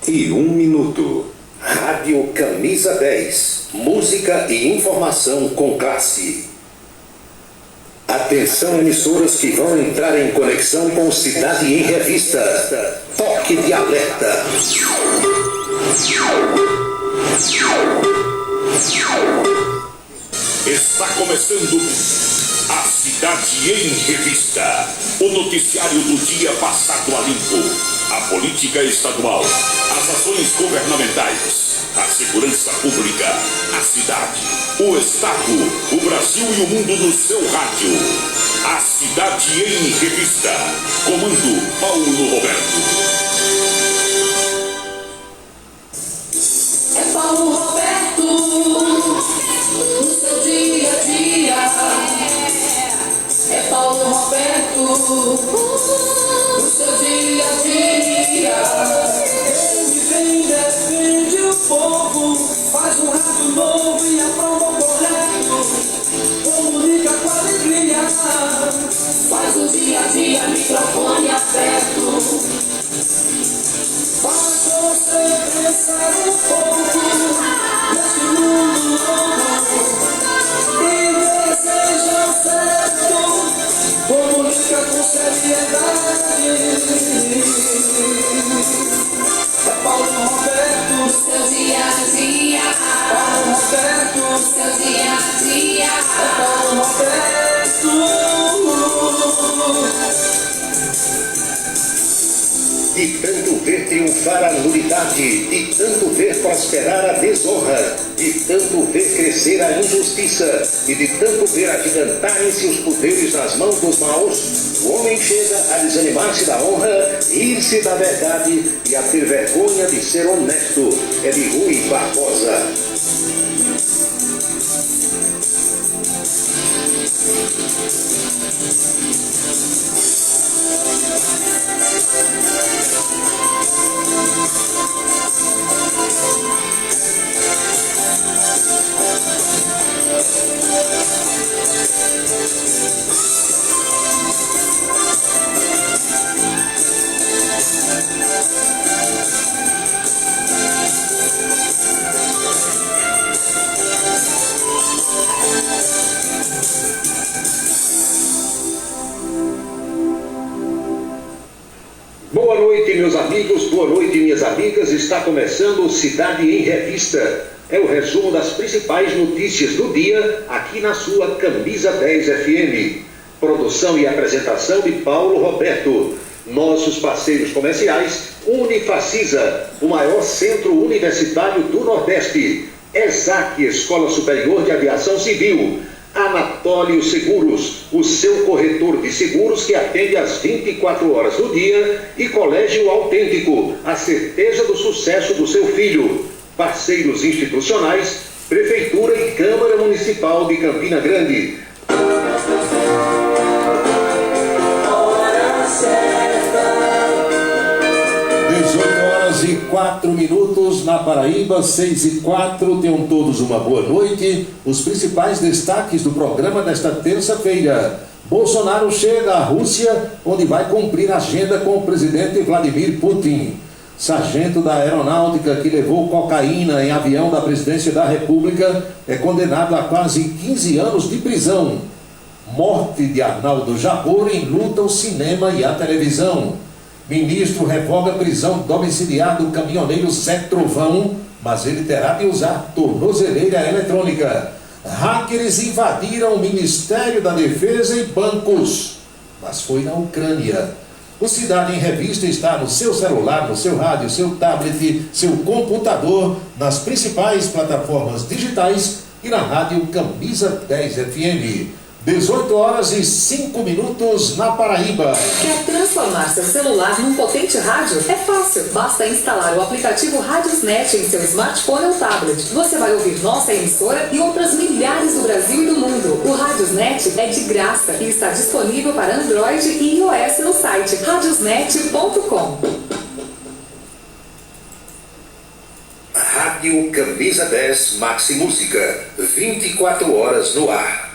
18h01. Rádio Camisa 10. Música e informação com classe. Atenção, emissoras que vão entrar em conexão com Cidade em Revista. Toque de alerta. Está começando a Cidade em Revista, o noticiário do dia passado a limpo, a política estadual, as ações governamentais, a segurança pública, a cidade, o estado, o Brasil e o mundo no seu rádio. A Cidade em Revista, comando Paulo Roberto. É Paulo Roberto, no seu dia a dia. É Paulo Roberto, no seu dia a dia. Ele vem e defende o povo, faz um rádio novo e aprova o correto, comunica com alegria, faz o dia a dia, microfone aberto. Faz você pensar um pouco nesse mundo novo e deseja o certo, comunica com seriedade. É Paulo Roberto, seu dia a dia. Paulo Roberto, seu dia a dia. É Paulo Roberto. De tanto ver triunfar a nulidade, de tanto ver prosperar a desonra, de tanto ver crescer a injustiça e de tanto ver agigantarem-se os poderes nas mãos dos maus, o homem chega a desanimar-se da honra, rir-se da verdade e a ter vergonha de ser honesto. É de Rui Barbosa. Boa noite, meus amigos, boa noite, minhas amigas. Está começando o Cidade em Revista. É o resumo das principais notícias do dia aqui na sua Camisa 10 FM. Produção e apresentação de Paulo Roberto. Nossos parceiros comerciais: Unifacisa, o maior centro universitário do Nordeste. ESAC, Escola Superior de Aviação Civil. Anatólio Seguros, o seu corretor de seguros que atende às 24 horas do dia, e Colégio Autêntico, a certeza do sucesso do seu filho. Parceiros institucionais: Prefeitura e Câmara Municipal de Campina Grande. 18h04 na Paraíba, 6h04. Tenham todos uma boa noite. Os principais destaques do programa desta terça-feira: Bolsonaro chega à Rússia, onde vai cumprir agenda com o presidente Vladimir Putin. Sargento da Aeronáutica que levou cocaína em avião da Presidência da República é condenado a quase 15 anos de prisão. Morte de Arnaldo Jabor enluta o cinema e a televisão. Ministro revoga a prisão domiciliar do caminhoneiro Zé Trovão, mas ele terá de usar tornozeleira eletrônica. Hackers invadiram o Ministério da Defesa e bancos, mas foi na Ucrânia. O Cidade em Revista está no seu celular, no seu rádio, seu tablet, seu computador, nas principais plataformas digitais e na rádio Camisa 10 FM. 18h05 na Paraíba. Quer transformar seu celular num potente rádio? É fácil. Basta instalar o aplicativo Radiosnet em seu smartphone ou tablet. Você vai ouvir nossa emissora e outras milhares do Brasil e do mundo. O Radiosnet é de graça e está disponível para Android e iOS no site radiosnet.com. Rádio Camisa 10 Maxi Música, 24 horas no ar.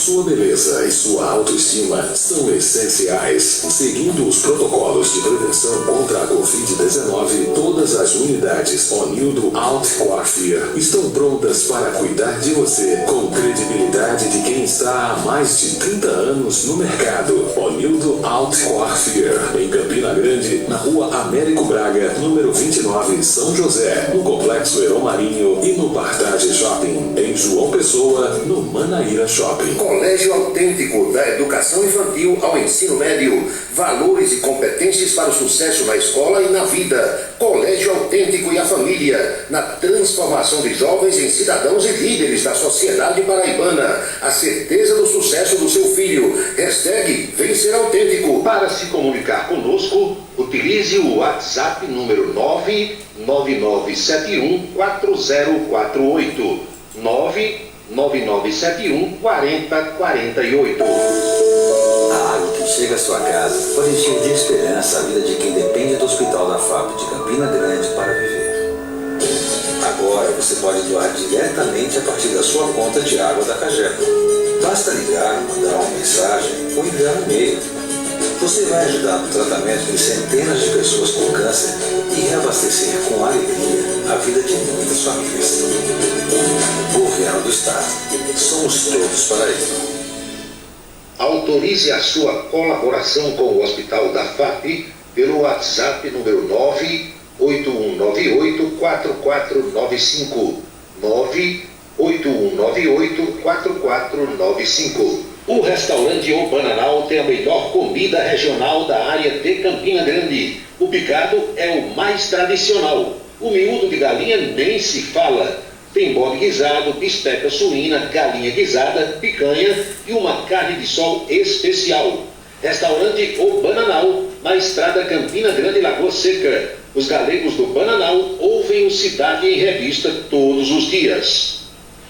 Sua beleza e sua autoestima são essenciais. Seguindo os protocolos de prevenção contra a Covid-19, todas as unidades Onildo Alt Coiffure estão prontas para cuidar de você com credibilidade de quem está há mais de 30 anos no mercado. Onildo Alt Coiffure, em Campina Grande, na rua Américo Braga, número 29, São José, no Complexo Heron Marinho e no Partage Shopping, em João Pessoa, no Manaíra Shopping. Colégio Autêntico, da educação infantil ao ensino médio. Valores e competências para o sucesso na escola e na vida. Colégio Autêntico e a família, na transformação de jovens em cidadãos e líderes da sociedade paraibana. A certeza do sucesso do seu filho. Hashtag Vem Ser Autêntico. Para se comunicar conosco, utilize o WhatsApp número 999714048. 999714048. A água que chega à sua casa pode encher de esperança a vida de quem depende do Hospital da FAP de Campina Grande para viver. Agora você pode doar diretamente a partir da sua conta de água da Cagepa. Basta ligar, mandar uma mensagem ou enviar um e-mail. Você vai ajudar no tratamento de centenas de pessoas com câncer e reabastecer com alegria a vida de muitas famílias. Governo do Estado. Somos todos Paraíba. Autorize a sua colaboração com o Hospital da FAP pelo WhatsApp número 98198-4495. 98198-4495. O restaurante O Bananal tem a melhor comida regional da área de Campina Grande. O picado é o mais tradicional. O miúdo de galinha nem se fala. Tem bode guisado, bisteca suína, galinha guisada, picanha e uma carne de sol especial. Restaurante O Bananal, na estrada Campina Grande, Lagoa Seca. Os galegos do Bananal ouvem o Cidade em Revista todos os dias.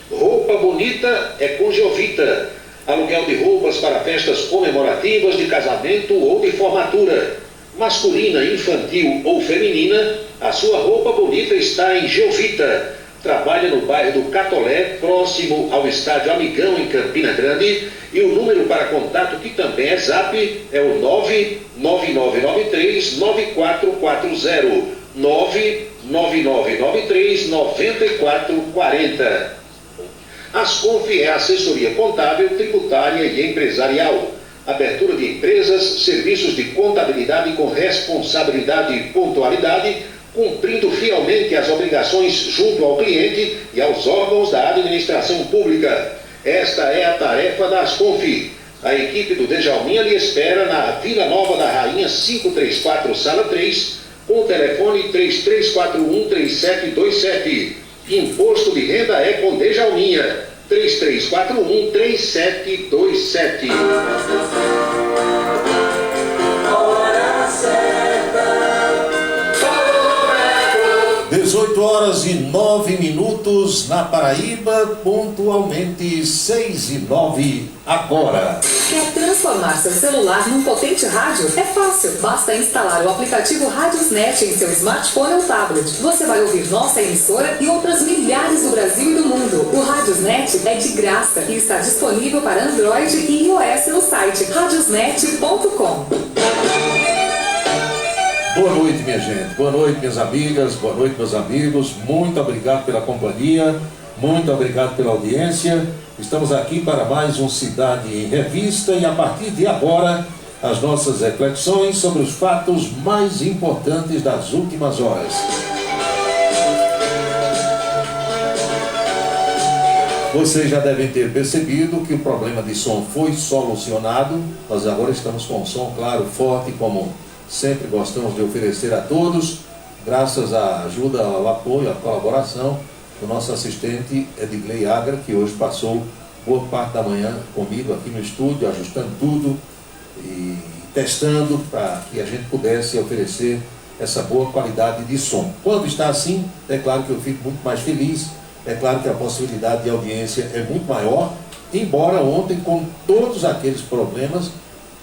Roupa bonita é com Jovita. Aluguel de roupas para festas comemorativas de casamento ou de formatura. Masculina, infantil ou feminina, a sua roupa bonita está em Jovita. Trabalha no bairro do Catolé, próximo ao estádio Amigão, em Campina Grande. E o número para contato, que também é Zap, é o 99993-9440. 99993-9440. Asconf é assessoria contábil, tributária e empresarial. Abertura de empresas, serviços de contabilidade com responsabilidade e pontualidade, cumprindo fielmente as obrigações junto ao cliente e aos órgãos da administração pública. Esta é a tarefa da Asconf. A equipe do Djalminha lhe espera na Vila Nova da Rainha 534, sala 3, com o telefone 3341-3727. Imposto de renda é com Djalminha, 3341-3727. Hora certa. 18 horas e 9 minutos na Paraíba, pontualmente 6 e 9 agora. Quer transformar seu celular num potente rádio? É fácil. Basta instalar o aplicativo Radiosnet em seu smartphone ou tablet. Você vai ouvir nossa emissora e outras milhares do Brasil e do mundo. O Radiosnet é de graça e está disponível para Android e iOS no site radiosnet.com. Boa noite, minha gente. Boa noite, minhas amigas. Boa noite, meus amigos. Muito obrigado pela companhia. Muito obrigado pela audiência. Estamos aqui para mais um Cidade em Revista e a partir de agora as nossas reflexões sobre os fatos mais importantes das últimas horas. Vocês já devem ter percebido que o problema de som foi solucionado. Nós agora estamos com um som claro, forte, como sempre gostamos de oferecer a todos, graças à ajuda, ao apoio, à colaboração do nosso assistente Edgley Agra, que hoje passou boa parte da manhã comigo aqui no estúdio, ajustando tudo e testando para que a gente pudesse oferecer essa boa qualidade de som. Quando está assim, é claro que eu fico muito mais feliz, é claro que a possibilidade de audiência é muito maior, embora ontem, com todos aqueles problemas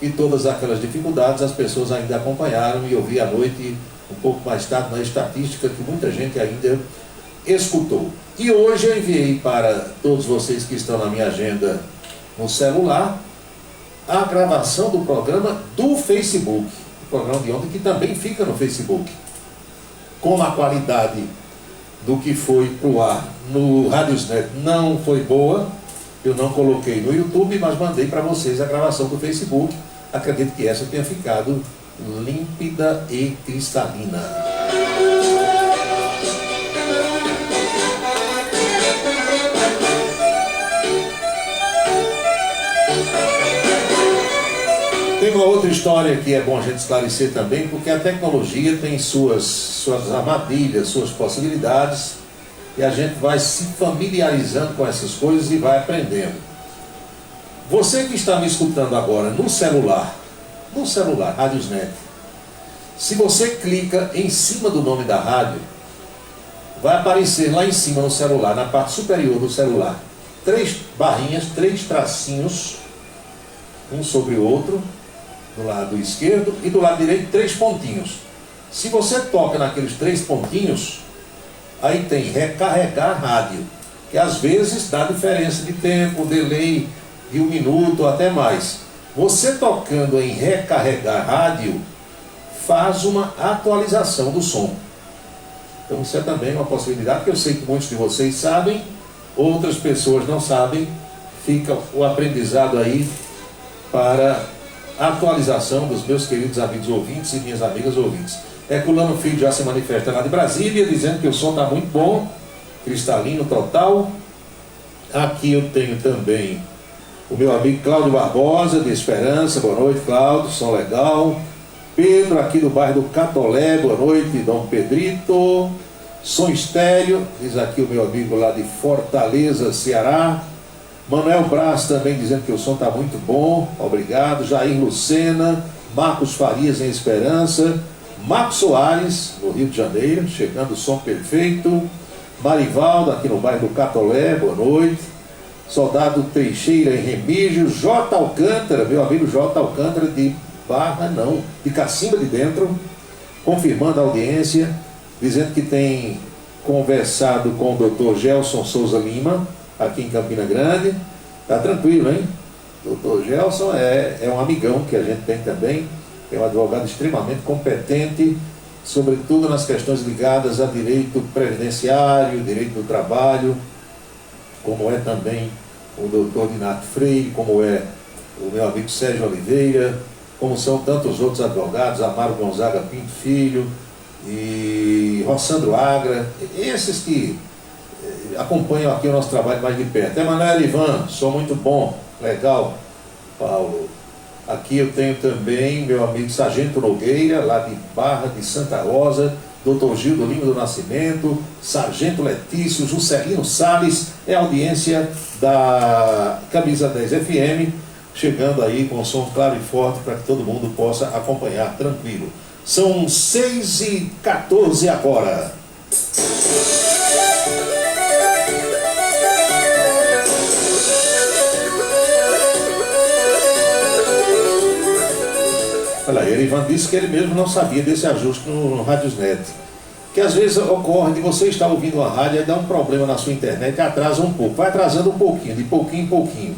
e todas aquelas dificuldades, as pessoas ainda acompanharam, e eu vi à noite, um pouco mais tarde, na estatística, que muita gente ainda escutou. E hoje eu enviei para todos vocês que estão na minha agenda no celular a gravação do programa do Facebook, o programa de ontem que também fica no Facebook. Como a qualidade do que foi pro ar no Radiosnet não foi boa, eu não coloquei no YouTube, mas mandei para vocês a gravação do Facebook. Acredito que essa tenha ficado límpida e cristalina. Tem uma outra história que é bom a gente esclarecer também, porque a tecnologia tem suas armadilhas, suas possibilidades, e a gente vai se familiarizando com essas coisas e vai aprendendo. Você que está me escutando agora no celular, Radiosnet, se você clica em cima do nome da rádio, vai aparecer lá em cima no celular, na parte superior do celular, 3 barrinhas, 3 tracinhos, um sobre o outro, do lado esquerdo, e do lado direito 3 pontinhos. Se você toca naqueles 3 pontinhos, aí tem recarregar rádio, que às vezes dá diferença de tempo, delay de 1 minuto ou até mais. Você tocando em recarregar rádio, faz uma atualização do som. Então isso é também uma possibilidade, que eu sei que muitos de vocês sabem, outras pessoas não sabem. Fica o aprendizado aí para a atualização dos meus queridos amigos ouvintes e minhas amigas ouvintes. Herculano Filho já se manifesta lá de Brasília, dizendo que o som está muito bom, cristalino total. Aqui eu tenho também o meu amigo Cláudio Barbosa, de Esperança. Boa noite, Cláudio, som legal. Pedro, aqui do bairro do Catolé. Boa noite, Dom Pedrito. Som estéreo, diz aqui o meu amigo lá de Fortaleza, Ceará. Manuel Braz também dizendo que o som está muito bom, obrigado. Jair Lucena, Marcos Farias em Esperança, Marcos Soares, no Rio de Janeiro, chegando o som perfeito. Marivaldo, aqui no bairro do Catolé, boa noite. Soldado Teixeira em Remígio. J. Alcântara, meu amigo J. Alcântara de de Cacimba de Dentro, confirmando a audiência, dizendo que tem conversado com o Dr. Gelson Souza Lima, aqui em Campina Grande. Tá tranquilo, hein? Dr. Gelson é um amigão que a gente tem também, é um advogado extremamente competente, sobretudo nas questões ligadas a direito previdenciário, direito do trabalho, como é também o doutor Dinato Freire, como é o meu amigo Sérgio Oliveira, como são tantos outros advogados, Amaro Gonzaga Pinto Filho e Rossandro Agra, esses que acompanham aqui o nosso trabalho mais de perto. Emanuel Ivan, som muito bom, legal, Paulo. Aqui eu tenho também meu amigo Sargento Nogueira, lá de Barra de Santa Rosa, Dr. Gildo Lima do Nascimento, Sargento Letício, Juscelino Salles, é a audiência da Camisa 10 FM, chegando aí com som claro e forte para que todo mundo possa acompanhar tranquilo. São 6h14 agora. Olha aí, ele Ivan disse que ele mesmo não sabia desse ajuste no Radiosnet. Que às vezes ocorre de você estar ouvindo uma rádio e dá um problema na sua internet e atrasa um pouco. Vai atrasando um pouquinho, de pouquinho em pouquinho.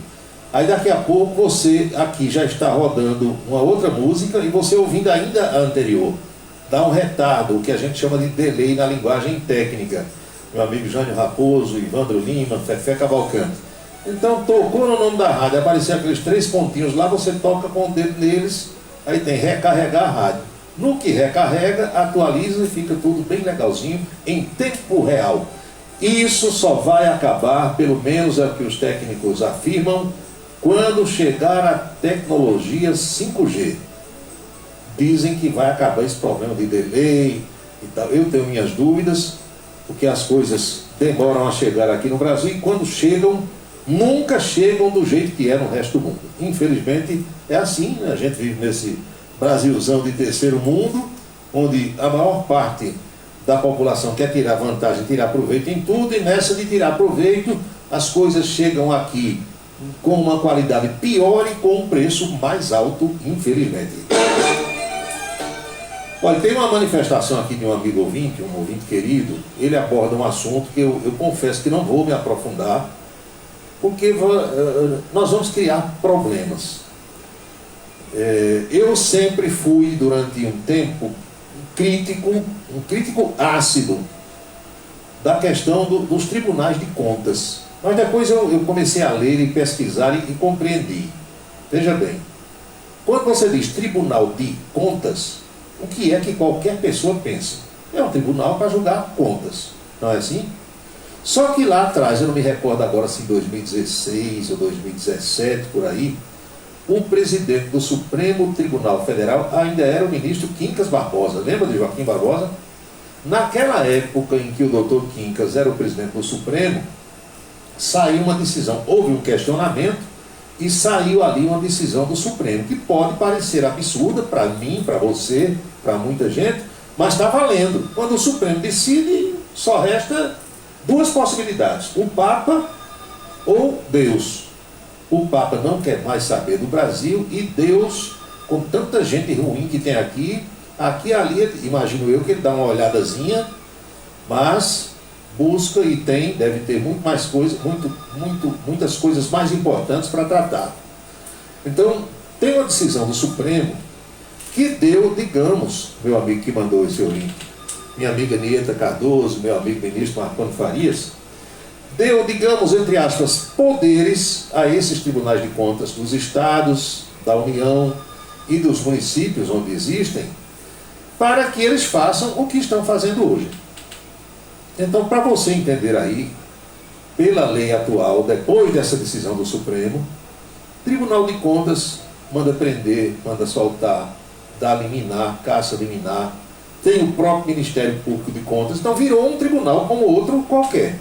Aí daqui a pouco você aqui já está rodando uma outra música e você ouvindo ainda a anterior. Dá um retardo, o que a gente chama de delay na linguagem técnica. Meu amigo Jânio Raposo, Ivandro Lima, Fefé Cavalcante. Então tocou no nome da rádio, apareceu aqueles 3 pontinhos lá, você toca com o dedo neles, aí tem recarregar a rádio. No que recarrega, atualiza e fica tudo bem legalzinho, em tempo real. Isso só vai acabar, pelo menos é o que os técnicos afirmam, quando chegar a tecnologia 5G. Dizem que vai acabar esse problema de delay e tal. Eu tenho minhas dúvidas, porque as coisas demoram a chegar aqui no Brasil e quando chegam, nunca chegam do jeito que é no resto do mundo. Infelizmente é assim, né? A gente vive nesse Brasilzão de terceiro mundo, onde a maior parte da população quer tirar vantagem, tirar proveito em tudo, e nessa de tirar proveito, as coisas chegam aqui com uma qualidade pior e com um preço mais alto, infelizmente. Olha, tem uma manifestação aqui de um amigo ouvinte, um ouvinte querido. Ele aborda um assunto que eu confesso que não vou me aprofundar, porque nós vamos criar problemas. Eu sempre fui, durante um tempo, um crítico ácido da questão dos tribunais de contas. Mas depois eu comecei a ler e pesquisar e compreendi. Veja bem, quando você diz tribunal de contas, o que é que qualquer pessoa pensa? É um tribunal para julgar contas, não é assim? Só que lá atrás, eu não me recordo agora se em 2016 ou 2017, por aí, o presidente do Supremo Tribunal Federal ainda era o ministro Quincas Barbosa. Lembra de Joaquim Barbosa? Naquela época em que o doutor Quincas era o presidente do Supremo, saiu uma decisão, houve um questionamento e saiu ali uma decisão do Supremo, que pode parecer absurda para mim, para você, para muita gente, mas está valendo. Quando o Supremo decide, só resta duas possibilidades: o Papa ou Deus. O Papa não quer mais saber do Brasil e Deus, com tanta gente ruim que tem aqui e ali, imagino eu que ele dá uma olhadazinha, mas busca e deve ter muito mais coisas, muitas coisas mais importantes para tratar. Então, tem uma decisão do Supremo que deu, digamos, meu amigo que mandou esse link, minha amiga Nieta Cardoso, meu amigo ministro Marconi Farias, deu, digamos, entre aspas, poderes a esses tribunais de contas dos estados, da União e dos municípios onde existem, para que eles façam o que estão fazendo hoje. Então, para você entender aí, pela lei atual, depois dessa decisão do Supremo, Tribunal de Contas manda prender, manda soltar, dá liminar, caça liminar, tem o próprio Ministério Público de Contas, então virou um tribunal como outro qualquer.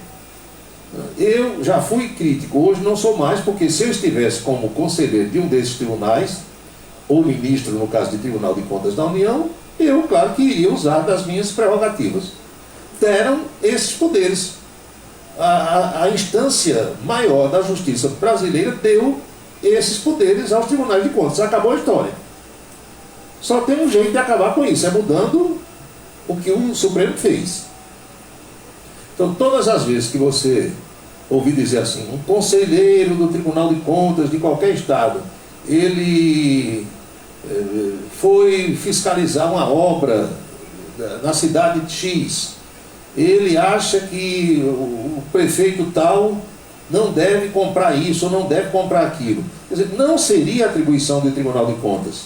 Eu já fui crítico, hoje não sou mais, porque se eu estivesse como conselheiro de um desses tribunais, ou ministro, no caso de Tribunal de Contas da União, eu, claro, que iria usar das minhas prerrogativas. Deram esses poderes. A instância maior da justiça brasileira deu esses poderes aos tribunais de contas. Acabou a história. Só tem um jeito de acabar com isso, é mudando o que o Supremo fez. Então, todas as vezes que você ouvir dizer assim, um conselheiro do Tribunal de Contas de qualquer estado, ele foi fiscalizar uma obra na cidade de X, ele acha que o prefeito tal não deve comprar isso ou não deve comprar aquilo. Quer dizer, não seria atribuição do Tribunal de Contas.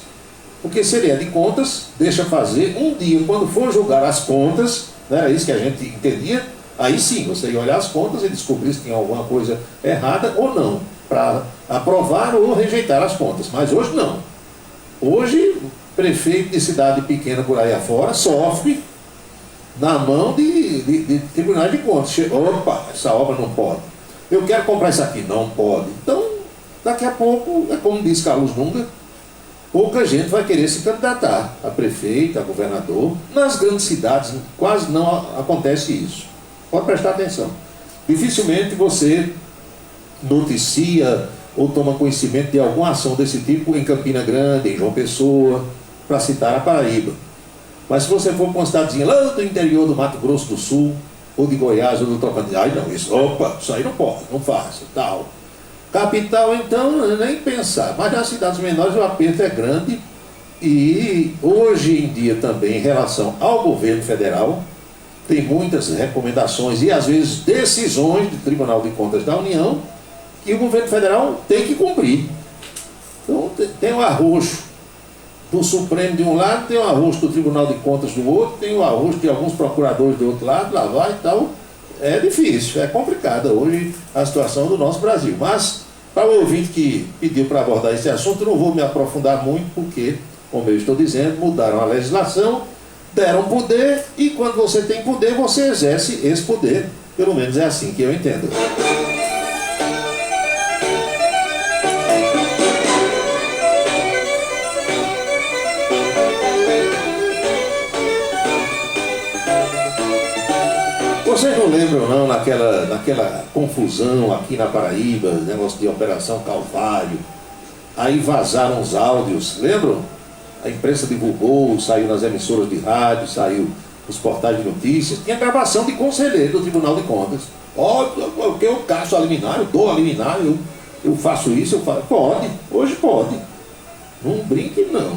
Porque se ele é de contas, deixa fazer um dia, quando for julgar as contas, não era isso que a gente entendia, aí sim, você ia olhar as contas e descobrir se tinha alguma coisa errada ou não, para aprovar ou rejeitar as contas. Mas hoje não. Hoje, prefeito de cidade pequena por aí afora sofre na mão de tribunais de contas. Opa, essa obra não pode. Eu quero comprar isso aqui, não pode. Então, daqui a pouco, é como diz Carlos Nunga, pouca gente vai querer se candidatar a prefeito, a governador. Nas grandes cidades quase não acontece isso. Pode prestar atenção. Dificilmente você noticia ou toma conhecimento de alguma ação desse tipo em Campina Grande, em João Pessoa, para citar a Paraíba. Mas se você for para uma cidadezinha lá do interior do Mato Grosso do Sul, ou de Goiás, ou do Tocantins, ai não, isso aí não pode, não faça, tal. Capital, então, nem pensar. Mas nas cidades menores o aperto é grande e hoje em dia também, em relação ao governo federal, tem muitas recomendações e às vezes decisões do Tribunal de Contas da União que o governo federal tem que cumprir. Então tem o arroxo do Supremo de um lado, tem o arroxo do Tribunal de Contas do outro, tem o arroxo de alguns procuradores do outro lado, lá vai e tal. É difícil, é complicada hoje a situação do nosso Brasil. Mas, para o ouvinte que pediu para abordar esse assunto, eu não vou me aprofundar muito, porque, como eu estou dizendo, mudaram a legislação, deram poder, e quando você tem poder, você exerce esse poder. Pelo menos é assim que eu entendo. Vocês não lembram não, naquela confusão aqui na Paraíba, negócio de Operação Calvário, aí vazaram os áudios, lembram? A imprensa divulgou, saiu nas emissoras de rádio, saiu nos portais de notícias, tinha gravação de conselheiro do Tribunal de Contas. Porque eu caço a liminar, eu dou a liminar, eu faço isso, eu faço. Pode, hoje pode. Não brinque, não.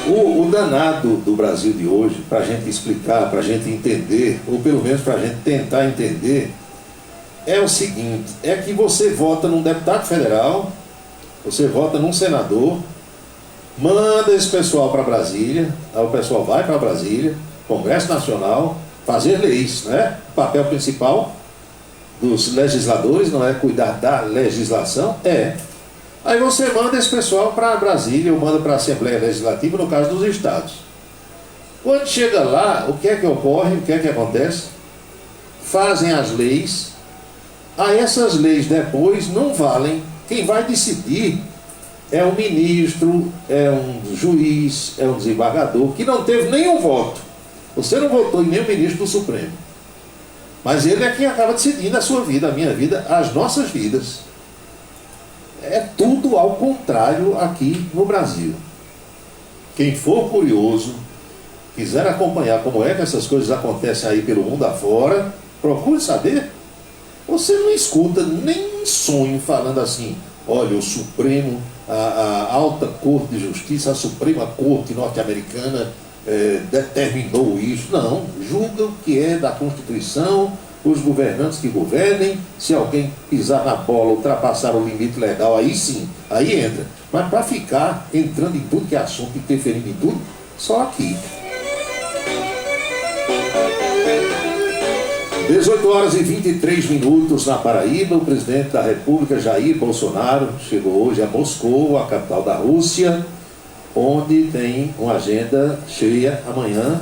O danado do Brasil de hoje, para a gente explicar, para a gente entender, ou pelo menos para a gente tentar entender, é o seguinte: é que você vota num deputado federal, você vota num senador, manda esse pessoal para Brasília, aí o pessoal vai para Brasília, Congresso Nacional, fazer leis, né? O papel principal dos legisladores não é cuidar da legislação, Aí você manda esse pessoal para Brasília, ou manda para a Assembleia Legislativa, no caso dos estados. Quando chega lá, o que é que ocorre, o que é que acontece? Fazem as leis, aí essas leis depois não valem. Quem vai decidir é um ministro, é um juiz, é um desembargador, que não teve nenhum voto. Você não votou em nenhum ministro do Supremo. Mas ele é quem acaba decidindo a sua vida, a minha vida, as nossas vidas. É tudo ao contrário aqui no Brasil. Quem for curioso, quiser acompanhar como é que essas coisas acontecem aí pelo mundo afora, procure saber. Você não escuta nem em sonho falando assim: olha, o Supremo, a Alta Corte de Justiça, a Suprema Corte norte-americana determinou isso. Não, julga o que é da Constituição, os governantes que governem. Se alguém pisar na bola, ultrapassar o limite legal, aí sim, aí entra. Mas para ficar entrando em tudo que é assunto, interferindo em tudo, só aqui. 18 horas e 23 minutos na Paraíba. O presidente da República, Jair Bolsonaro, chegou hoje a Moscou, a capital da Rússia, onde tem uma agenda cheia amanhã,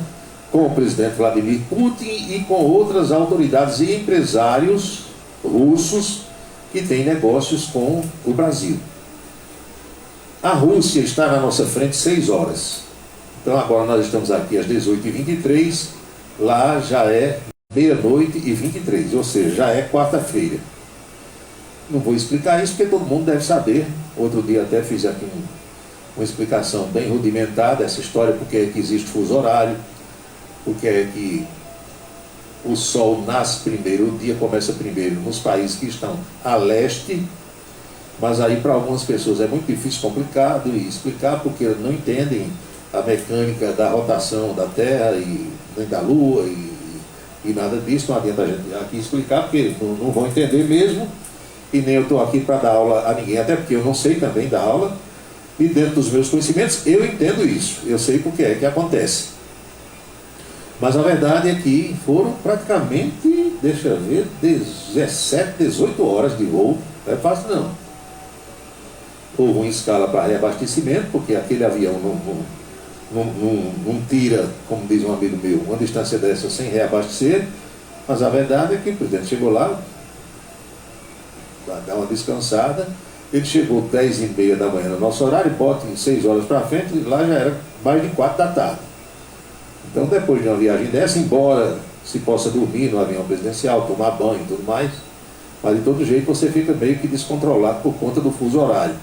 com o presidente Vladimir Putin e com outras autoridades e empresários russos que têm negócios com o Brasil. A Rússia está na nossa frente 6 horas. Então agora nós estamos aqui às 18h23, lá já é meia-noite e 23, ou seja, já é quarta-feira. Não vou explicar isso porque todo mundo deve saber. Outro dia até fiz aqui uma explicação bem rudimentar dessa história, porque é que existe fuso horário, porque é que o sol nasce primeiro, o dia começa primeiro nos países que estão a leste, mas aí para algumas pessoas é muito difícil, complicado explicar, porque não entendem a mecânica da rotação da Terra e nem da Lua e nada disso. Não adianta a gente aqui explicar, porque não vão entender mesmo, e nem eu estou aqui para dar aula a ninguém, até porque eu não sei também dar aula, e dentro dos meus conhecimentos eu entendo isso, eu sei porque é que acontece. Mas a verdade é que foram praticamente, deixa eu ver, 17, 18 horas de voo. Não é fácil não. Houve uma escala para reabastecimento, porque aquele avião não tira, como diz um amigo meu, uma distância dessa sem reabastecer. Mas a verdade é que o presidente chegou lá, para dar uma descansada. Ele chegou 10h30 da manhã no nosso horário, bota em 6 horas para frente, e lá já era mais de 4 da tarde. Então, depois de uma viagem dessa, embora se possa dormir no avião presidencial, tomar banho e tudo mais, mas de todo jeito você fica meio que descontrolado por conta do fuso horário.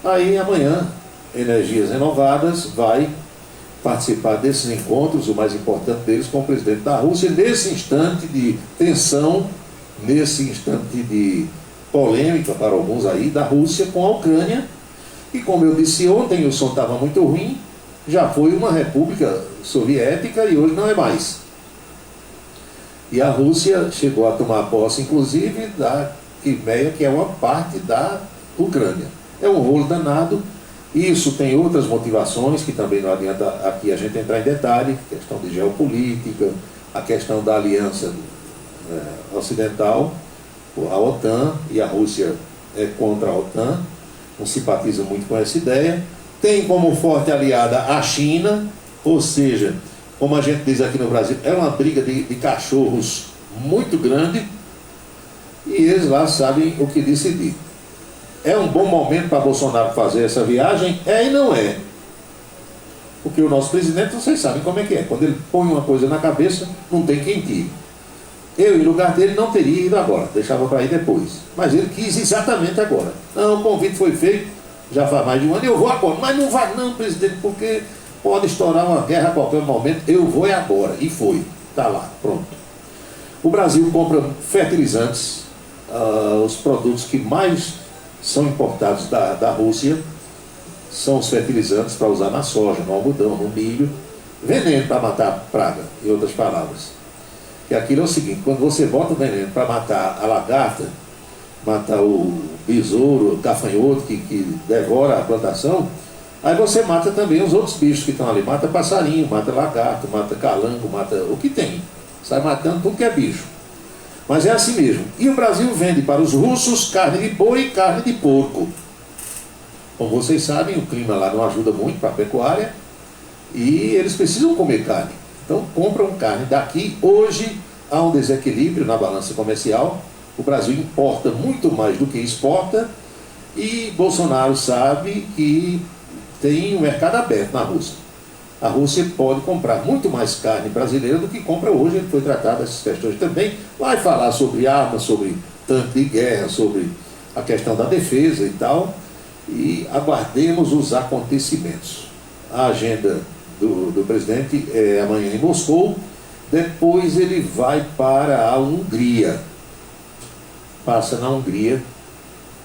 Aí amanhã, Energias Renovadas vai participar desses encontros, o mais importante deles, com o presidente da Rússia, nesse instante de tensão, nesse instante de polêmica para alguns aí, da Rússia com a Ucrânia. E como eu disse ontem, o som estava muito ruim, já foi uma república soviética e hoje não é mais. E a Rússia chegou a tomar posse, inclusive, da Crimeia, que é uma parte da Ucrânia. É um rolo danado. Isso tem outras motivações, que também não adianta aqui a gente entrar em detalhe, questão de geopolítica, a questão da aliança ocidental, a OTAN, e a Rússia é contra a OTAN, não simpatiza muito com essa ideia. Tem como forte aliada a China, ou seja, como a gente diz aqui no Brasil, é uma briga de cachorros muito grande, e eles lá sabem o que decidir. É um bom momento para Bolsonaro fazer essa viagem? É e não é. Porque o nosso presidente, vocês sabem como é que é. Quando ele põe uma coisa na cabeça, não tem quem tire. Eu, em lugar dele, não teria ido agora, deixava para ir depois. Mas ele quis exatamente agora. Não, o convite foi feito, Já faz mais de um ano, eu vou agora. Mas não vai não, presidente, porque pode estourar uma guerra a qualquer momento. Eu vou agora. E foi. Está lá, pronto. O Brasil compra fertilizantes, os produtos que mais são importados da Rússia são os fertilizantes para usar na soja, no algodão, no milho, veneno para matar a praga, em outras palavras. E aquilo é o seguinte, quando você bota o veneno para matar a lagarta, matar o besouro, o gafanhoto que devora a plantação, aí você mata também os outros bichos que estão ali, mata passarinho, mata lagarto, mata calango, mata o que tem. Sai matando tudo que é bicho. Mas é assim mesmo. E o Brasil vende para os russos carne de boi e carne de porco. Como vocês sabem, o clima lá não ajuda muito para a pecuária e eles precisam comer carne. Então compram carne daqui. Hoje há um desequilíbrio na balança comercial. O Brasil importa muito mais do que exporta e Bolsonaro sabe que tem um mercado aberto na Rússia. A Rússia pode comprar muito mais carne brasileira do que compra hoje. Ele foi tratado dessas questões também. Vai falar sobre armas, sobre tanque de guerra, sobre a questão da defesa e tal. E aguardemos os acontecimentos. A agenda do presidente é amanhã em Moscou. Depois ele vai para a Hungria. Passa na Hungria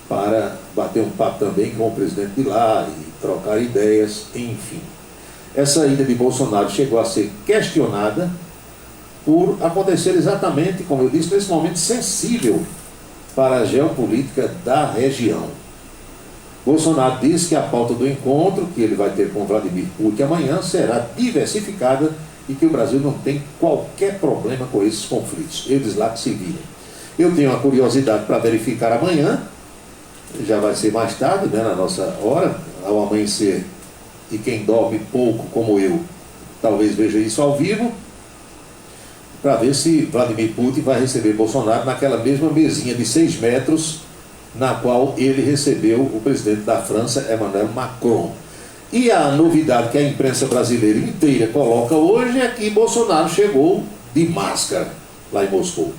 para bater um papo também com o presidente de lá e trocar ideias, enfim. Essa ida de Bolsonaro chegou a ser questionada por acontecer exatamente, como eu disse, nesse momento sensível para a geopolítica da região. Bolsonaro disse que a pauta do encontro que ele vai ter com Vladimir Putin amanhã será diversificada e que o Brasil não tem qualquer problema com esses conflitos. Eles lá que se virem. Eu tenho uma curiosidade para verificar amanhã, já vai ser mais tarde, né, na nossa hora, ao amanhecer. E quem dorme pouco, como eu, talvez veja isso ao vivo, para ver se Vladimir Putin vai receber Bolsonaro naquela mesma mesinha de 6 metros, na qual ele recebeu o presidente da França, Emmanuel Macron. E a novidade que a imprensa brasileira inteira coloca hoje é que Bolsonaro chegou de máscara lá em Moscou.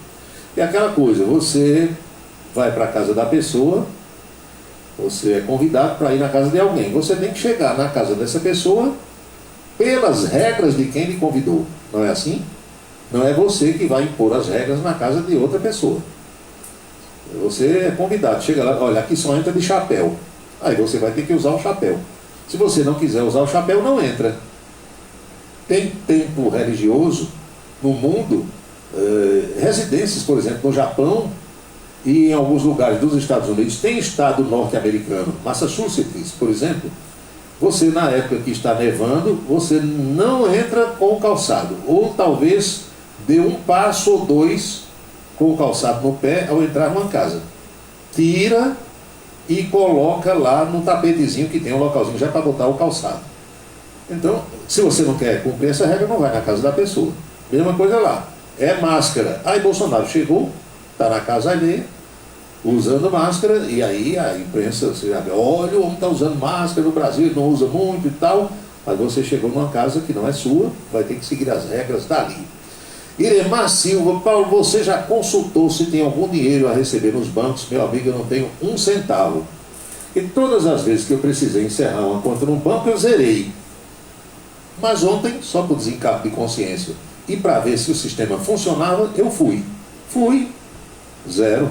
É aquela coisa, você vai para a casa da pessoa, você é convidado para ir na casa de alguém. Você tem que chegar na casa dessa pessoa pelas regras de quem lhe convidou. Não é assim? Não é você que vai impor as regras na casa de outra pessoa. Você é convidado, chega lá, olha, aqui só entra de chapéu. Aí você vai ter que usar o chapéu. Se você não quiser usar o chapéu, não entra. Tem templo religioso no mundo, residências, por exemplo, no Japão, e em alguns lugares dos Estados Unidos, tem estado norte-americano, Massachusetts, por exemplo, você na época que está nevando, você não entra com o calçado, ou talvez dê um passo ou dois com o calçado no pé ao entrar numa casa. Tira e coloca lá no tapetezinho que tem um localzinho já para botar o calçado. Então, se você não quer cumprir essa regra, não vai na casa da pessoa. Mesma coisa lá, é máscara. Aí Bolsonaro chegou, está na casa alheia, usando máscara, e aí a imprensa, você já vê, olha, o homem está usando máscara no Brasil, ele não usa muito e tal, mas você chegou numa casa que não é sua, vai ter que seguir as regras dali. Iremar Silva, Paulo, você já consultou se tem algum dinheiro a receber nos bancos? Meu amigo, eu não tenho um centavo. E todas as vezes que eu precisei encerrar uma conta no banco, eu zerei. Mas ontem, só por desencargo de consciência, e para ver se o sistema funcionava, eu fui. Zero.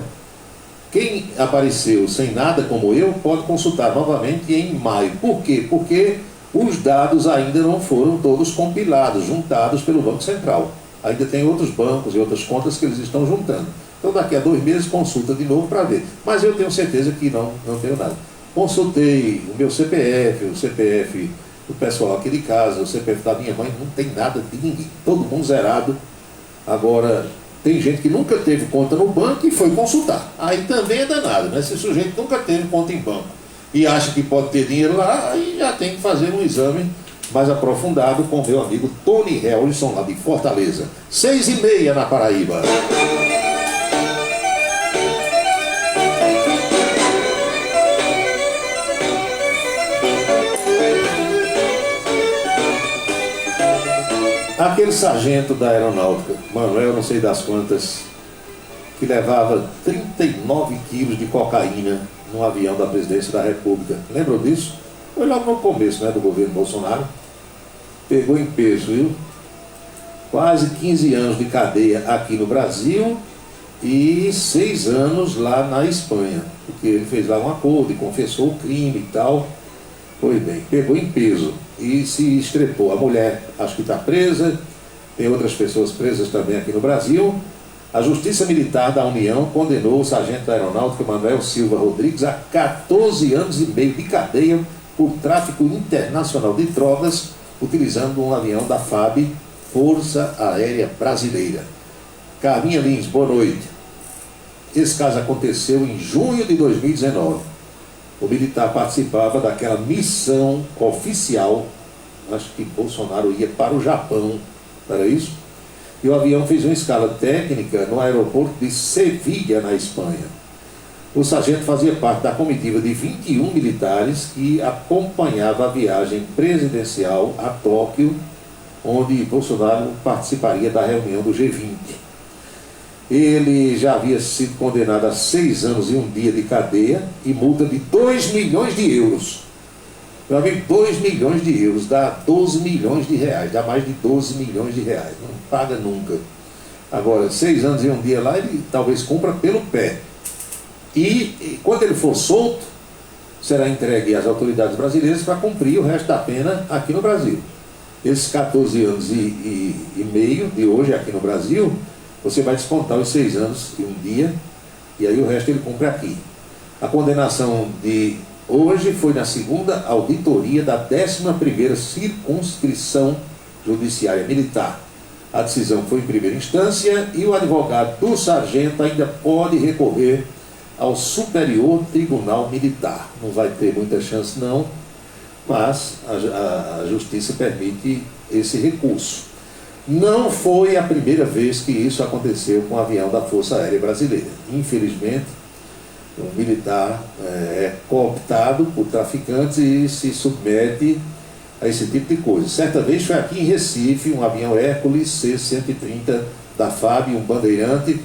Quem apareceu sem nada como eu, pode consultar novamente em maio. Por quê? Porque os dados ainda não foram todos compilados, juntados pelo Banco Central. Ainda tem outros bancos e outras contas que eles estão juntando. Então daqui a 2 meses consulta de novo para ver. Mas eu tenho certeza que não tenho nada. Consultei o meu CPF, o CPF do pessoal aqui de casa, o CPF da minha mãe, não tem nada de ninguém. Todo mundo zerado. Agora, tem gente que nunca teve conta no banco e foi consultar. Aí também é danado, né? Se o sujeito nunca teve conta em banco e acha que pode ter dinheiro lá, aí já tem que fazer um exame mais aprofundado com meu amigo Tony Helison, lá de Fortaleza. 6h30 na Paraíba. Aquele sargento da aeronáutica, Manuel, não sei das quantas, que levava 39 quilos de cocaína num avião da presidência da República. Lembram disso? Foi logo no começo, né, do governo Bolsonaro. Pegou em peso, viu? Quase 15 anos de cadeia aqui no Brasil e 6 anos lá na Espanha, porque ele fez lá um acordo e confessou o crime e tal. Pois bem, pegou em peso e se estrepou. A mulher acho que está presa, tem outras pessoas presas também aqui no Brasil. A Justiça Militar da União condenou o sargento da Aeronáutica Manuel Silva Rodrigues a 14 anos e meio de cadeia por tráfico internacional de drogas, utilizando um avião da FAB, Força Aérea Brasileira. Carminha Lins, boa noite. Esse caso aconteceu em junho de 2019. O militar participava daquela missão oficial, acho que Bolsonaro ia para o Japão, era isso? E o avião fez uma escala técnica no aeroporto de Sevilha, na Espanha. O sargento fazia parte da comitiva de 21 militares que acompanhava a viagem presidencial a Tóquio, onde Bolsonaro participaria da reunião do G20. Ele já havia sido condenado a 6 anos e 1 dia de cadeia e multa de 2 milhões de euros. Meu amigo, 2 milhões de euros dá 12 milhões de reais, dá mais de 12 milhões de reais, não paga nunca. Agora, 6 anos e 1 dia lá, ele talvez cumpra pelo pé. E quando ele for solto, será entregue às autoridades brasileiras para cumprir o resto da pena aqui no Brasil. Esses 14 anos e meio de hoje aqui no Brasil, você vai descontar os 6 anos e 1 dia, e aí o resto ele cumpre aqui. A condenação de hoje foi na segunda auditoria da 11ª Circunscrição Judiciária Militar. A decisão foi em primeira instância e o advogado do sargento ainda pode recorrer ao Superior Tribunal Militar. Não vai ter muita chance não, mas a justiça permite esse recurso. Não foi a primeira vez que isso aconteceu com o avião da Força Aérea Brasileira. Infelizmente, o militar é cooptado por traficantes e se submete a esse tipo de coisa. Certa vez foi aqui em Recife, um avião Hércules C-130 da FAB, um bandeirante.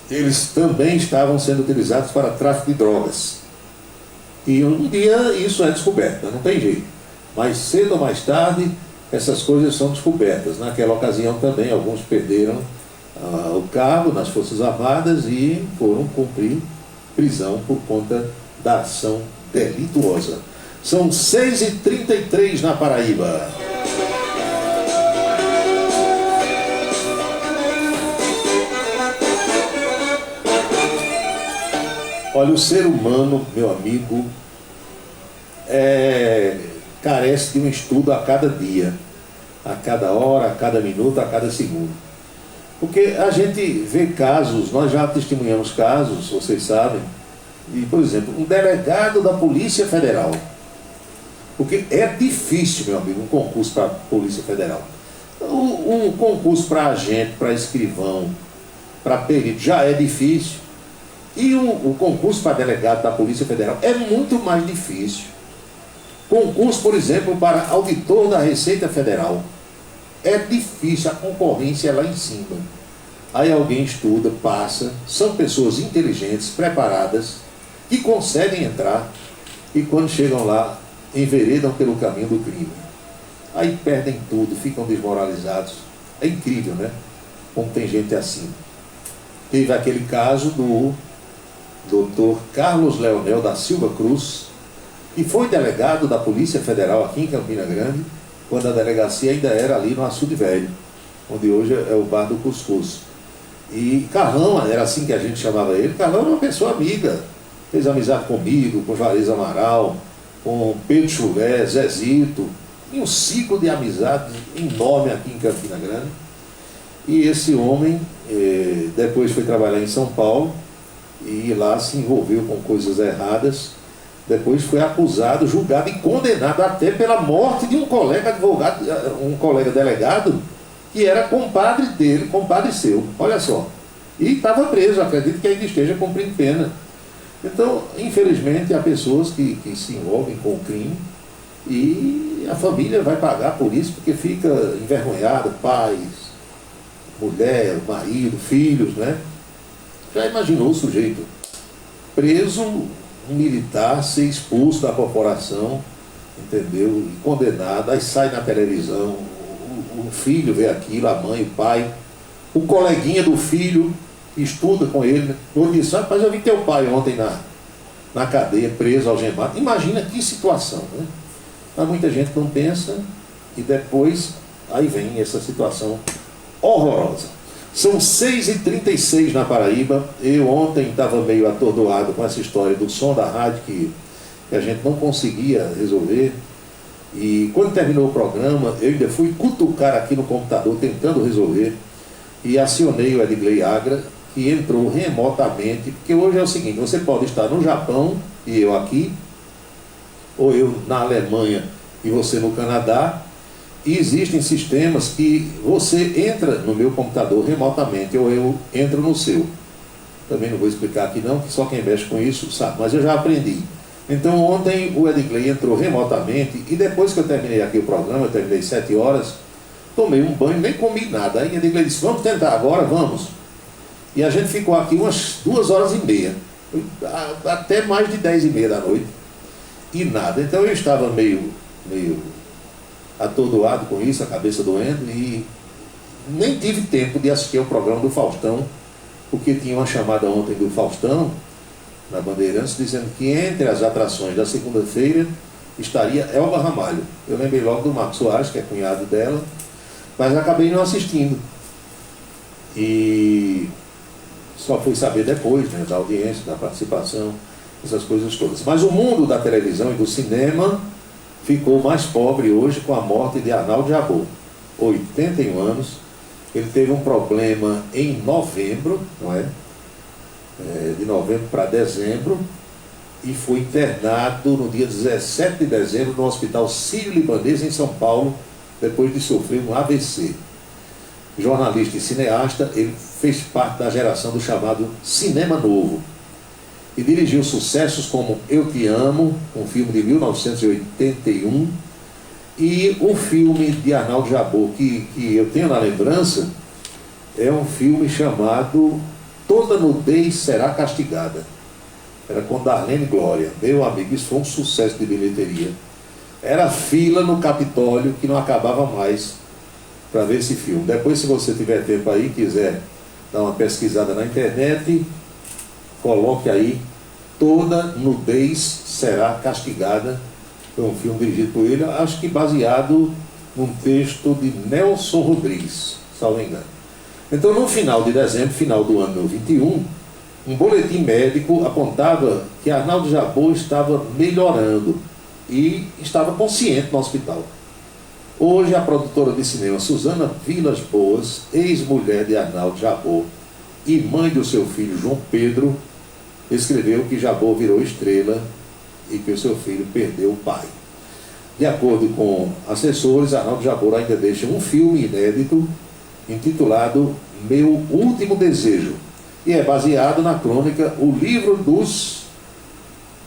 Eles também estavam sendo utilizados para tráfico de drogas. E um dia isso é descoberto, não tem jeito. Mais cedo ou mais tarde, essas coisas são descobertas. Naquela ocasião também, alguns perderam o cargo nas Forças Armadas e foram cumprir prisão por conta da ação delituosa. São 6h33 na Paraíba. Olha, o ser humano, meu amigo, carece de um estudo a cada dia, a cada hora, a cada minuto, a cada segundo. Porque a gente vê casos, nós já testemunhamos casos, vocês sabem, e, por exemplo, um delegado da Polícia Federal. Porque é difícil, meu amigo, um concurso para a Polícia Federal. Um concurso para agente, para escrivão, para perito já é difícil. E o concurso para delegado da Polícia Federal é muito mais difícil. Concurso, por exemplo, para auditor da Receita Federal. É difícil, a concorrência é lá em cima. Aí alguém estuda, passa, são pessoas inteligentes, preparadas, que conseguem entrar e quando chegam lá, enveredam pelo caminho do crime. Aí perdem tudo, ficam desmoralizados. É incrível, né? Como tem gente assim. Teve aquele caso do Dr. Carlos Leonel da Silva Cruz, que foi delegado da Polícia Federal aqui em Campina Grande, quando a delegacia ainda era ali no Açude Velho, onde hoje é o Bar do Cuscuz. E Carlão, era assim que a gente chamava ele. Carlão era uma pessoa amiga, fez amizade comigo, com Juarez Amaral, com Pedro Chulé, Zezito, e um ciclo de amizade enorme aqui em Campina Grande. E esse homem depois foi trabalhar em São Paulo e lá se envolveu com coisas erradas. Depois foi acusado, julgado e condenado até pela morte de um colega advogado, um colega delegado, que era compadre dele, compadre seu, olha só. E estava preso, acredito que ainda esteja cumprindo pena. Então, infelizmente, há pessoas que se envolvem com o crime e a família vai pagar por isso, porque fica envergonhado, pais, mulher, marido, filhos, né? Já imaginou o sujeito preso um militar ser expulso da corporação, entendeu? E condenado, aí sai na televisão, o filho vê aquilo, a mãe, o pai, o coleguinha do filho que estuda com ele, né? Eu disse, rapaz, eu vi teu pai ontem na cadeia, preso, algemado. Imagina que situação, né? Mas muita gente não pensa e depois aí vem essa situação horrorosa. São 6h36 na Paraíba. Eu ontem estava meio atordoado com essa história do som da rádio que a gente não conseguia resolver. E quando terminou o programa, eu ainda fui cutucar aqui no computador tentando resolver e acionei o Edgley Agra, que entrou remotamente, porque hoje é o seguinte, você pode estar no Japão e eu aqui, ou eu na Alemanha e você no Canadá, e existem sistemas que você entra no meu computador remotamente, ou eu entro no seu. Também não vou explicar aqui não, que só quem mexe com isso sabe, mas eu já aprendi. Então ontem o Edgley entrou remotamente, e depois que eu terminei aqui o programa, eu terminei 7 horas, tomei um banho, nem comi nada. Aí o Edgley disse, vamos tentar agora, vamos. E a gente ficou aqui umas 2h30, até mais de 10h30 da noite, e nada. Então eu estava meio atordoado com isso, a cabeça doendo, e nem tive tempo de assistir ao programa do Faustão, porque tinha uma chamada ontem do Faustão, na Bandeirantes, dizendo que entre as atrações da segunda-feira estaria Elba Ramalho. Eu lembrei logo do Marcos Soares, que é cunhado dela, mas acabei não assistindo. E só fui saber depois, né, da audiência, da participação, essas coisas todas. Mas o mundo da televisão e do cinema ficou mais pobre hoje com a morte de Arnaldo Jabbour, 81 anos. Ele teve um problema em novembro, não é? De novembro para dezembro, e foi internado no dia 17 de dezembro no Hospital Sírio-Libanês em São Paulo, depois de sofrer um AVC. Jornalista e cineasta, ele fez parte da geração do chamado Cinema Novo e dirigiu sucessos como Eu Te Amo, um filme de 1981, e o filme de Arnaldo Jabbour que eu tenho na lembrança é um filme chamado Toda Nudez Será Castigada. Era com Darlene Glória. Meu amigo, isso foi um sucesso de bilheteria. Era fila no Capitólio que não acabava mais para ver esse filme. Depois, se você tiver tempo aí, quiser dar uma pesquisada na internet, coloque aí Toda Nudez Será Castigada. Foi um filme dirigido por ele, acho que baseado num texto de Nelson Rodrigues, salvo engano. Então, no final de dezembro, final do ano 21, um boletim médico apontava que Arnaldo Jabbour estava melhorando e estava consciente no hospital. Hoje, a produtora de cinema Suzana Vilas Boas, ex-mulher de Arnaldo Jabbour e mãe do seu filho João Pedro, escreveu que Jabbour virou estrela e que o seu filho perdeu o pai. De acordo com assessores, Arnaldo Jabbour ainda deixa um filme inédito intitulado Meu Último Desejo, e é baseado na crônica O Livro dos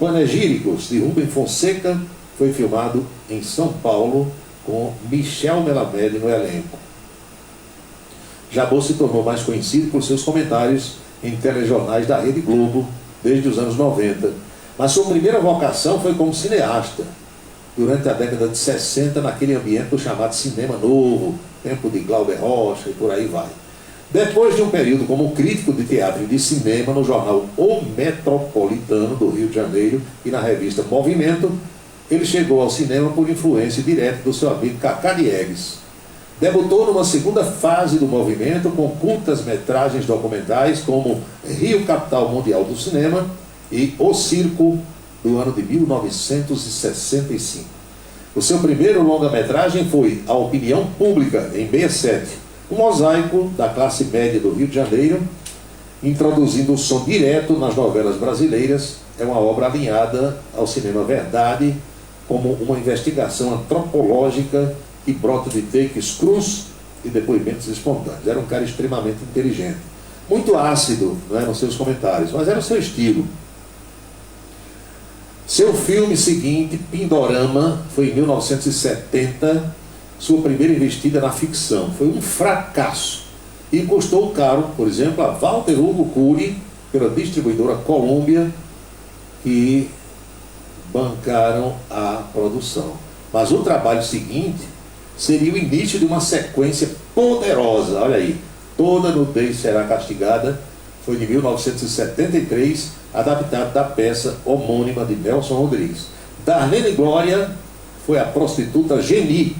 Panegíricos, de Rubem Fonseca. Foi filmado em São Paulo, com Michel Melamed no elenco. Jabbour se tornou mais conhecido por seus comentários em telejornais da Rede Globo desde os anos 90, mas sua primeira vocação foi como cineasta, durante a década de 60, naquele ambiente do chamado Cinema Novo, tempo de Glauber Rocha e por aí vai. Depois de um período como crítico de teatro e de cinema no jornal O Metropolitano, do Rio de Janeiro, e na revista Movimento, ele chegou ao cinema por influência direta do seu amigo Cacá Diegues. Debutou numa segunda fase do movimento com curtas metragens documentais como Rio, Capital Mundial do Cinema, e O Circo, do ano de 1965. O seu primeiro longa-metragem foi A Opinião Pública, em 67, um mosaico da classe média do Rio de Janeiro, introduzindo o som direto nas novelas brasileiras. É uma obra alinhada ao cinema verdade, como uma investigação antropológica que brota de takes crus e depoimentos espontâneos. Era um cara extremamente inteligente, muito ácido, não é, nos seus comentários, mas era o seu estilo. Seu filme seguinte, Pindorama, foi em 1970, sua primeira investida na ficção. Foi um fracasso e custou caro, por exemplo, a Walter Hugo Cury, pela distribuidora Columbia, que bancaram a produção. Mas o trabalho seguinte seria o início de uma sequência poderosa, olha aí, Toda Nudez Será Castigada, foi de 1973, adaptado da peça homônima de Nelson Rodrigues. Darlene Glória foi a prostituta Geni,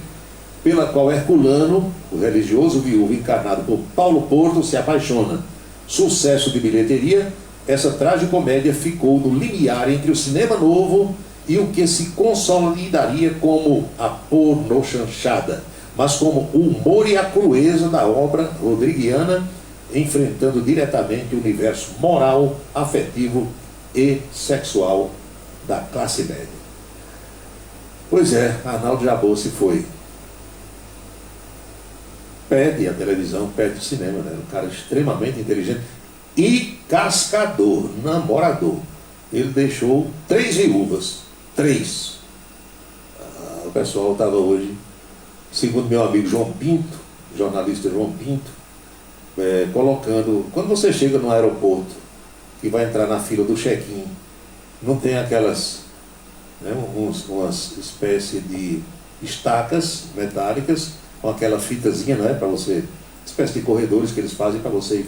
pela qual Herculano, o religioso viúvo encarnado por Paulo Porto, se apaixona. Sucesso de bilheteria, essa tragicomédia ficou no limiar entre o cinema novo e o que se consolidaria como a pornochanchada, mas como o humor e a crueza da obra rodriguiana, enfrentando diretamente o universo moral, afetivo e sexual da classe média. Pois é, Arnaldo Jabbour se foi. Pede a televisão, pede o cinema, né? Um cara extremamente inteligente e cascador, namorador. Ele deixou 3 viúvas. 3. O pessoal estava hoje, segundo meu amigo João Pinto, jornalista João Pinto, colocando, quando você chega no aeroporto, que vai entrar na fila do check-in, não tem aquelas, né, umas espécie de estacas metálicas, com aquela fitazinha, né, para você, espécie de corredores que eles fazem para você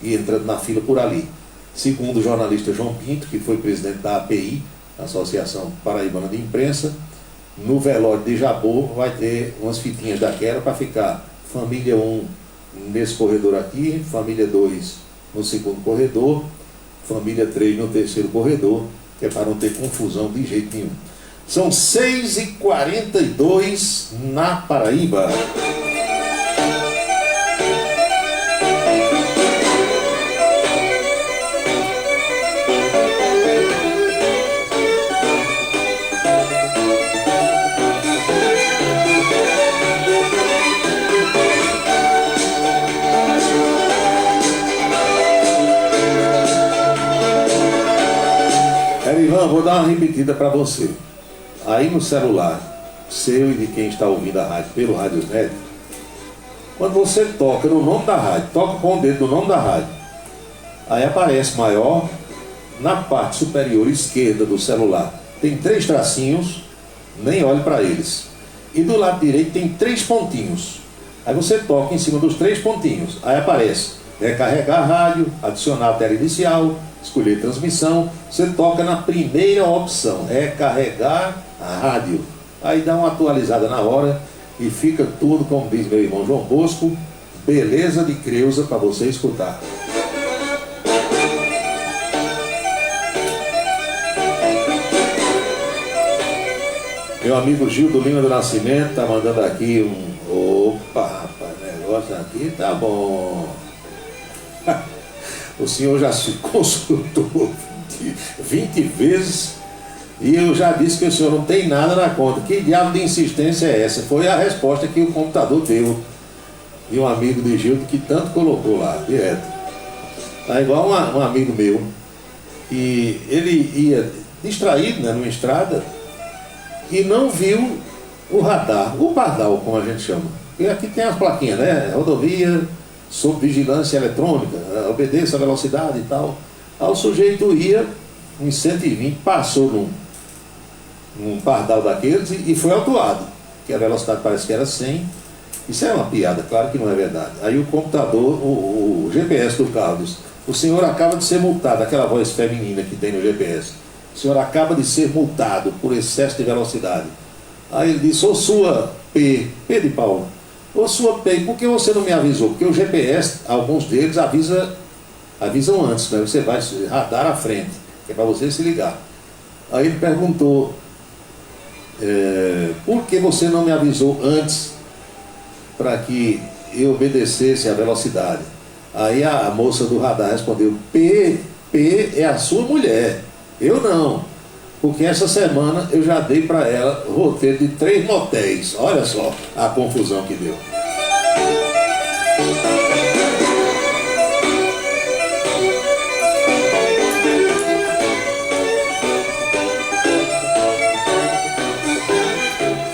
ir entrando na fila por ali. Segundo o jornalista João Pinto, que foi presidente da API, Associação Paraibana de Imprensa, no velório de Jabbour vai ter umas fitinhas daquela para ficar família 1 nesse corredor aqui, família 2 no segundo corredor, família 3 no terceiro corredor, que é para não ter confusão de jeito nenhum. São 6h42 na Paraíba. Ivan, vou dar uma repetida para você. Aí no celular, seu e de quem está ouvindo a rádio pelo Radiosnet, quando você toca no nome da rádio, toca com o dedo no nome da rádio, aí aparece maior, na parte superior esquerda do celular, tem 3 tracinhos, nem olhe para eles. E do lado direito tem 3 pontinhos. Aí você toca em cima dos 3 pontinhos, aí aparece recarregar a rádio, adicionar a tela inicial, escolher transmissão, você toca na primeira opção, recarregar a rádio. Aí dá uma atualizada na hora e fica tudo, como diz meu irmão João Bosco, beleza de Creuza para você escutar. Meu amigo Gil do Lima do Nascimento tá mandando aqui opa, rapaz, o negócio aqui tá bom. O senhor já se consultou 20 vezes e eu já disse que o senhor não tem nada na conta. Que diabo de insistência é essa? Foi a resposta que o computador deu. E um amigo de Gildo que tanto colocou lá, direto. Tá igual um amigo meu, que ele ia distraído, né, numa estrada e não viu o radar, o pardal, como a gente chama. E aqui tem as plaquinhas, né? Rodovia sob vigilância eletrônica, obedeça a velocidade e tal. Aí o sujeito ia em 120, passou num pardal daqueles e foi autuado, que a velocidade parece que era 100. Isso é uma piada, claro que não é verdade. Aí o computador, o GPS do carro diz: o senhor acaba de ser multado, aquela voz feminina que tem no GPS, o senhor acaba de ser multado por excesso de velocidade. Aí ele disse: ô sua P de Paulo, ô sua P, por que você não me avisou? Porque o GPS, alguns deles avisam antes, né? Você vai radar à frente, que é para você se ligar. Aí ele perguntou: por que você não me avisou antes para que eu obedecesse a velocidade? Aí a moça do radar respondeu: P é a sua mulher, eu não, porque essa semana eu já dei para ela roteiro de 3 motéis. Olha só a confusão que deu.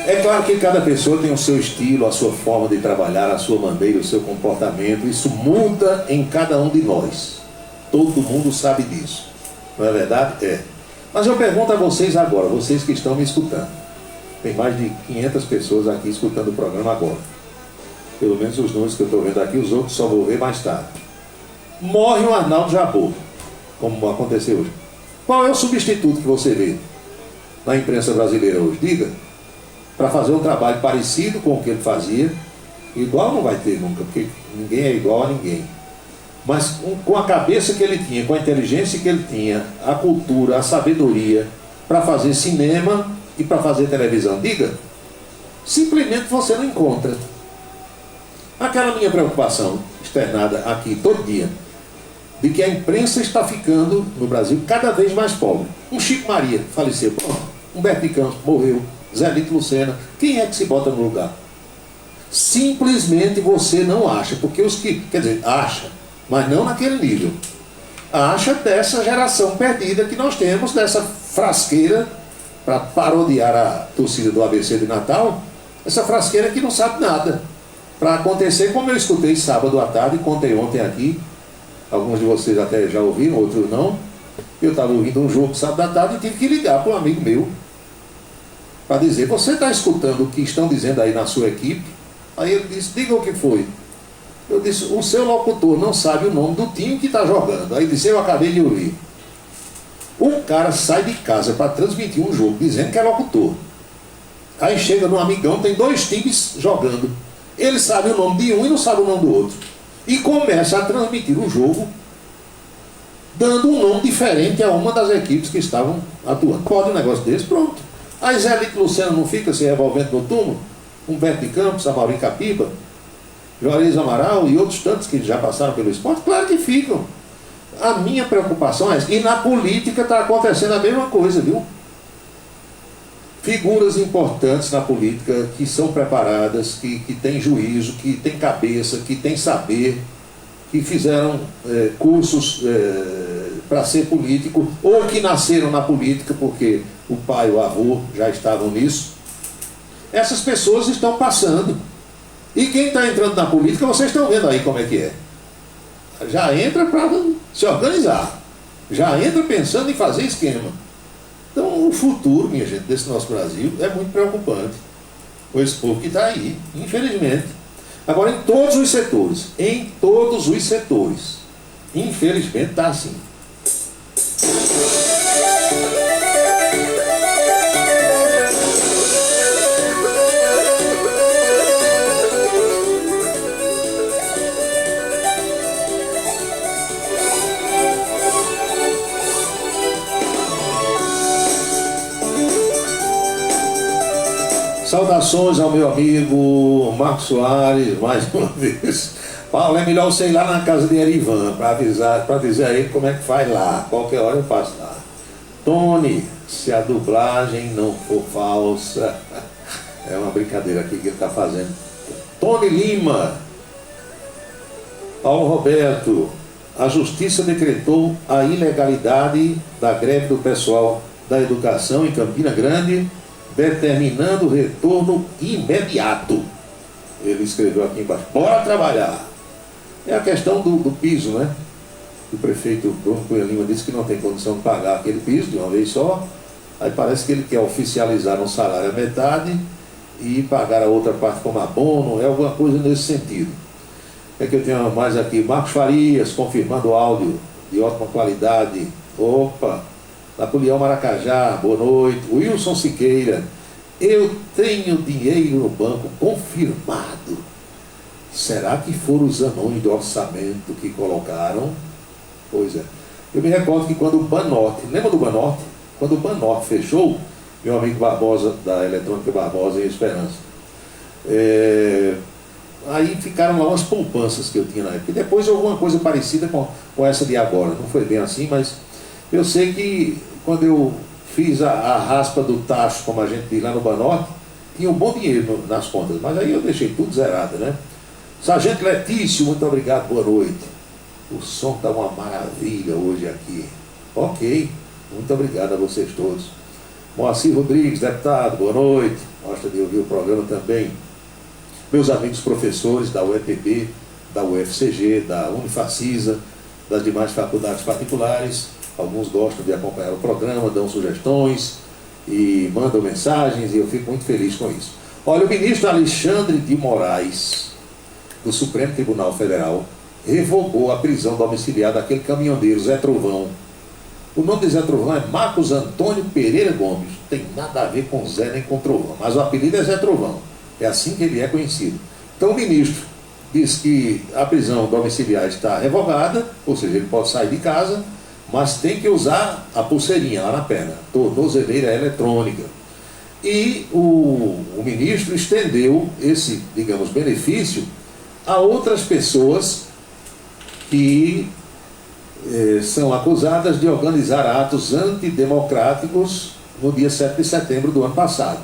É claro que cada pessoa tem o seu estilo, a sua forma de trabalhar, a sua maneira, o seu comportamento. Isso muda em cada um de nós. Todo mundo sabe disso. Não é verdade? É. Mas eu pergunto a vocês agora, vocês que estão me escutando. Tem mais de 500 pessoas aqui escutando o programa agora. Pelo menos os números que eu estou vendo aqui, os outros só vou ver mais tarde. Morre o Arnaldo Jabbour, como aconteceu hoje. Qual é o substituto que você vê na imprensa brasileira hoje? Diga. Para fazer um trabalho parecido com o que ele fazia. Igual não vai ter nunca, porque ninguém é igual a ninguém. Mas com a cabeça que ele tinha, com a inteligência que ele tinha, a cultura, a sabedoria, para fazer cinema e para fazer televisão, diga, simplesmente você não encontra. Aquela minha preocupação, externada aqui todo dia, de que a imprensa está ficando, no Brasil, cada vez mais pobre. Um Chico Maria faleceu, Humberto de Campos morreu, Zé Lito Lucena, quem é que se bota no lugar? Simplesmente você não acha, porque os que, quer dizer, acha, mas não naquele nível. Acha dessa geração perdida que nós temos, dessa frasqueira, para parodiar a torcida do ABC de Natal, essa frasqueira que não sabe nada. Para acontecer, como eu escutei sábado à tarde, contei ontem aqui, alguns de vocês até já ouviram, outros não, eu estava ouvindo um jogo sábado à tarde e tive que ligar para um amigo meu, para dizer, você está escutando o que estão dizendo aí na sua equipe? Aí ele disse, diga o que foi. Eu disse, o seu locutor não sabe o nome do time que está jogando. Aí ele disse, eu acabei de ouvir. O cara sai de casa para transmitir um jogo dizendo que é locutor. Aí chega no amigão, tem 2 times jogando. Ele sabe o nome de um e não sabe o nome do outro. E começa a transmitir o jogo dando um nome diferente a uma das equipes que estavam atuando. Pode um negócio desse? Pronto. Aí Zé Lito Lucena não fica se revolvendo no túmulo? Humberto de Campos, Amaury Capiba, Juarez Amaral e outros tantos que já passaram pelo esporte? Claro que ficam. A minha preocupação é essa. E na política está acontecendo a mesma coisa, viu? Figuras importantes na política que são preparadas, que têm juízo, que têm cabeça, que têm saber, que fizeram cursos para ser político, ou que nasceram na política porque o pai e o avô já estavam nisso. Essas pessoas estão passando. E quem está entrando na política, vocês estão vendo aí como é que é. Já entra para se organizar. Já entra pensando em fazer esquema. Então o futuro, minha gente, desse nosso Brasil é muito preocupante. Com esse povo que está aí, infelizmente. Agora, em todos os setores, infelizmente está assim. Saudações ao meu amigo Marcos Soares, mais uma vez. Paulo, é melhor você ir lá na casa de Erivan para avisar, para dizer a ele como é que faz lá. Qualquer hora eu passo lá. Tony, se a dublagem não for falsa, é uma brincadeira aqui que ele está fazendo. Tony Lima, Paulo Roberto, a justiça decretou a ilegalidade da greve do pessoal da educação em Campina Grande, determinando o retorno imediato. Ele escreveu aqui embaixo, bora trabalhar. É a questão do piso, né? O prefeito Bruno Cunha Lima disse que não tem condição de pagar aquele piso de uma vez só. Aí parece que ele quer oficializar um salário à metade e pagar a outra parte como abono, é alguma coisa nesse sentido. É que eu tenho mais aqui, Marcos Farias, confirmando o áudio de ótima qualidade. Opa! Napoleão Maracajá, boa noite. Wilson Siqueira, eu tenho dinheiro no banco confirmado. Será que foram os anões do orçamento que colocaram? Pois é. Eu me recordo que quando o Banorte, lembra do Banorte? Quando o Banorte fechou, meu amigo Barbosa, da Eletrônica Barbosa e Esperança, aí ficaram lá umas poupanças que eu tinha na época. E depois alguma coisa parecida com essa de agora. Não foi bem assim, mas eu sei que quando eu fiz a raspa do tacho, como a gente diz lá no Banorte, tinha um bom dinheiro nas contas, mas aí eu deixei tudo zerado, né? Sargento Letício, muito obrigado, boa noite. O som está uma maravilha hoje aqui. Ok, muito obrigado a vocês todos. Moacir Rodrigues, deputado, boa noite. Gosta de ouvir o programa também. Meus amigos professores da UEPB, da UFCG, da Unifacisa, das demais faculdades particulares, Alguns gostam de acompanhar o programa, dão sugestões e mandam mensagens, e eu fico muito feliz com isso. Olha, o ministro Alexandre de Moraes, do Supremo Tribunal Federal, revogou a prisão domiciliar daquele caminhoneiro, Zé Trovão. O nome de Zé Trovão é Marcos Antônio Pereira Gomes. Não tem nada a ver com Zé nem com Trovão, mas o apelido é Zé Trovão. É assim que ele é conhecido. Então o ministro diz que a prisão domiciliar está revogada, ou seja, ele pode sair de casa, mas tem que usar a pulseirinha lá na perna, tornozeleira eletrônica. E o ministro estendeu esse, digamos, benefício a outras pessoas que são acusadas de organizar atos antidemocráticos no dia 7 de setembro do ano passado.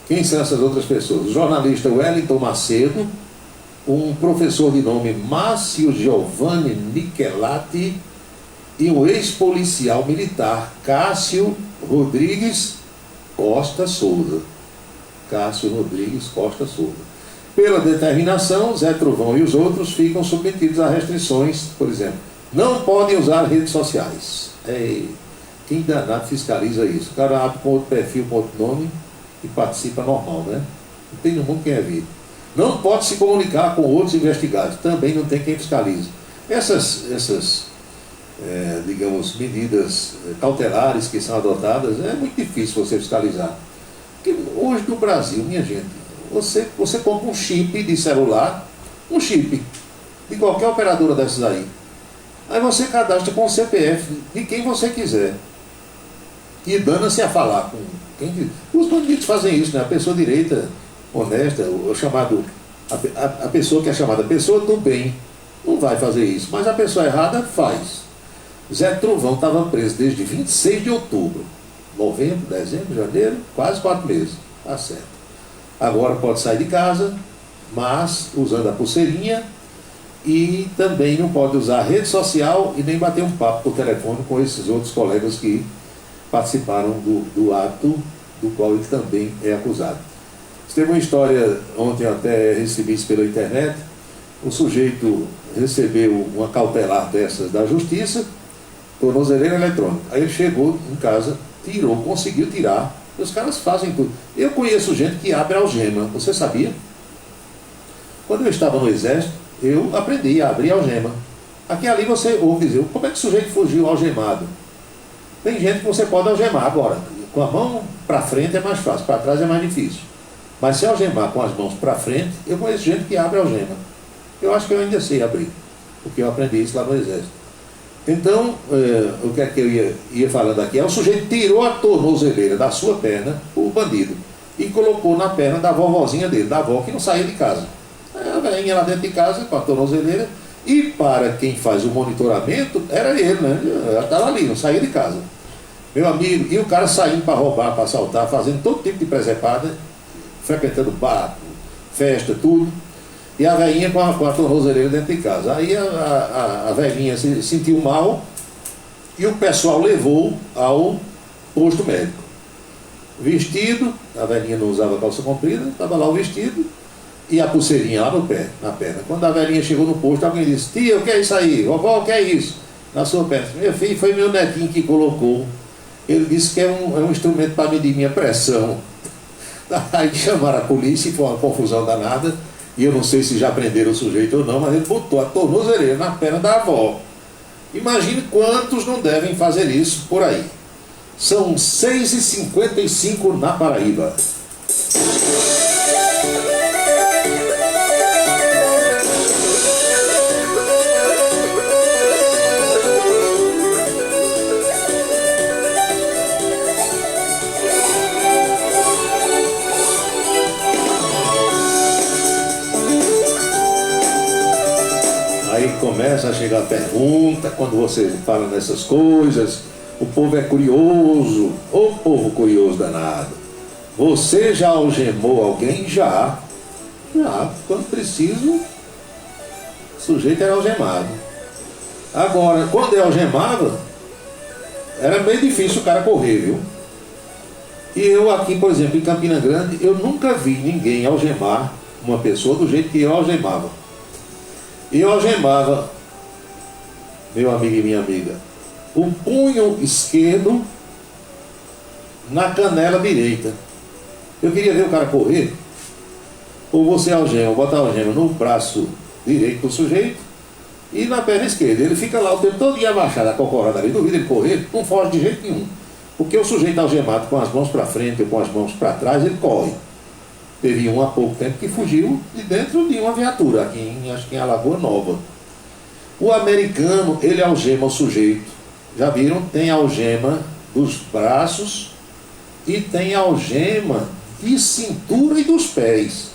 Quem são essas outras pessoas? O jornalista Wellington Macedo, um professor de nome Márcio Giovanni Nichelati e um ex-policial militar, Cássio Rodrigues Costa Souza. Cássio Rodrigues Costa Souza. Pela determinação, Zé Trovão e os outros ficam submetidos a restrições, por exemplo, não podem usar redes sociais. Quem danado fiscaliza isso? O cara abre com outro perfil, com outro nome e participa normal, né? Não tem no mundo quem evite. Não pode se comunicar com outros investigados, também não tem quem fiscalize. Essas digamos, medidas cautelares que são adotadas, é muito difícil você fiscalizar. Porque hoje no Brasil, minha gente, você compra um chip de celular, um chip de qualquer operadora dessas aí. Aí você cadastra com o CPF de quem você quiser. E dana-se a falar com quem quiser. Os bandidos fazem isso, né? A pessoa direita, honesta, a pessoa que é chamada pessoa do bem, não vai fazer isso. Mas a pessoa errada faz. Zé Trovão estava preso desde 26 de outubro. Novembro, dezembro, janeiro, quase 4 meses. Tá certo. Agora pode sair de casa, mas usando a pulseirinha, e também não pode usar a rede social e nem bater um papo por telefone com esses outros colegas que participaram do ato do qual ele também é acusado. Teve uma história, ontem eu até recebi isso pela internet. O sujeito recebeu uma cautelar dessas da justiça, tornozeleira eletrônica. Aí ele chegou em casa, conseguiu tirar. Os caras fazem tudo. Eu conheço gente que abre algema. Você sabia? Quando eu estava no exército, eu aprendi a abrir algema. Aqui e ali você ouve dizer, como é que o sujeito fugiu algemado? Tem gente que você pode algemar. Agora, com a mão para frente é mais fácil, para trás é mais difícil. Mas se algemar com as mãos para frente, eu conheço gente que abre algema. Eu acho que eu ainda sei abrir, porque eu aprendi isso lá no exército. Então, o que é que eu ia falando aqui? O sujeito tirou a tornozeleira da sua perna, o bandido, e colocou na perna da vovozinha dele, da avó que não saía de casa. A velhinha lá dentro de casa com a tornozeleira, e para quem faz o monitoramento, era ele, né? Ela estava ali, não saía de casa. Meu amigo, e o cara saindo para roubar, para assaltar, fazendo todo tipo de presepada, frequentando bar, festa, tudo. E a velhinha com a tornozeleira dentro de casa. Aí a velhinha se sentiu mal e o pessoal levou ao posto médico. Vestido, a velhinha não usava calça comprida, estava lá o vestido e a pulseirinha lá no pé, na perna. Quando a velhinha chegou no posto, alguém disse, tia, o que é isso aí? Vovó, o que é isso? Na sua perna. Meu filho, foi meu netinho que colocou. Ele disse que é um instrumento para medir minha pressão. Aí chamaram a polícia e foi uma confusão danada. E eu não sei se já prenderam o sujeito ou não, mas ele botou a tornozeleira na perna da avó. Imagine quantos não devem fazer isso por aí. São 6h55 na Paraíba. Começa a chegar a pergunta, quando você fala nessas coisas, o povo é curioso, o povo curioso danado. Você já algemou alguém? Já, quando preciso, o sujeito era algemado. Agora, quando eu algemava, era meio difícil o cara correr, viu? E eu aqui, por exemplo, em Campina Grande, eu nunca vi ninguém algemar uma pessoa do jeito que eu algemava. E eu algemava, meu amigo e minha amiga, o punho esquerdo na canela direita. Eu queria ver o cara correr. Ou você algema, bota a algema no braço direito do sujeito e na perna esquerda. Ele fica lá o tempo todo abaixado, a cocorada ali. Duvido ele correr, não foge de jeito nenhum. Porque o sujeito algemado com as mãos para frente ou com as mãos para trás, ele corre. Teve um há pouco tempo que fugiu de dentro de uma viatura, aqui acho que em Alagoa Nova. O americano, ele algema o sujeito. Já viram? Tem algema dos braços e tem algema de cintura e dos pés.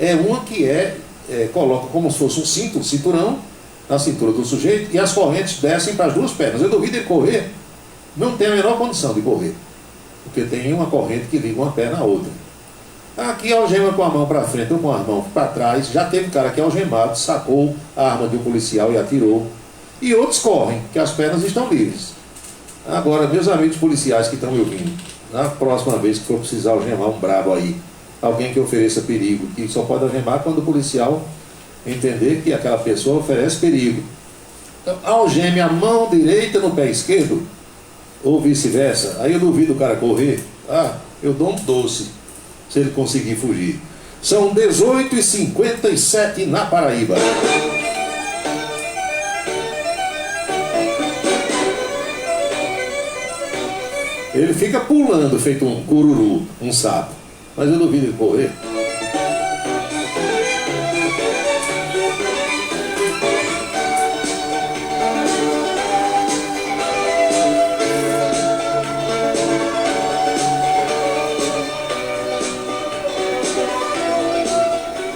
É uma que coloca como se fosse um cinto, um cinturão, na cintura do sujeito, e as correntes descem para as duas pernas. Eu duvido ele correr, não tem a menor condição de correr, porque tem uma corrente que liga uma perna à outra. Aqui algema com a mão para frente ou com as mãos para trás. Já teve cara que algemado, sacou a arma de um policial e atirou. E outros correm, que as pernas estão livres. Agora, meus amigos policiais que estão me ouvindo, na próxima vez que for precisar algemar um brabo aí, alguém que ofereça perigo, que só pode algemar quando o policial entender que aquela pessoa oferece perigo. Então, algeme a mão direita no pé esquerdo, ou vice-versa. Aí eu duvido o cara correr. Eu dou um doce se ele conseguir fugir. São 18h57 na Paraíba. Ele fica pulando, feito um cururu, um sapo. Mas eu duvido ele correr.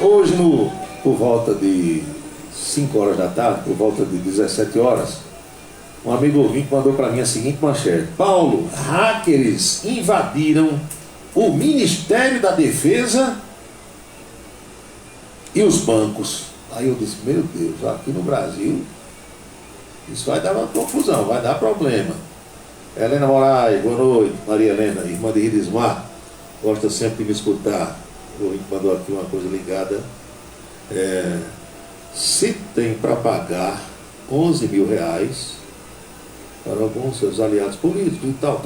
Hoje, por volta de 5 horas da tarde, por volta de 17 horas, um amigo ouvinte mandou para mim a seguinte manchete: Paulo, hackers invadiram o Ministério da Defesa e os bancos. Aí eu disse, meu Deus, aqui no Brasil isso vai dar uma confusão, vai dar problema. Helena Moraes, boa noite. Maria Helena, irmã de Ridismar, gosta sempre de me escutar. O ouvinte mandou aqui uma coisa ligada. Se tem para pagar 11 mil reais para alguns seus aliados políticos e tal.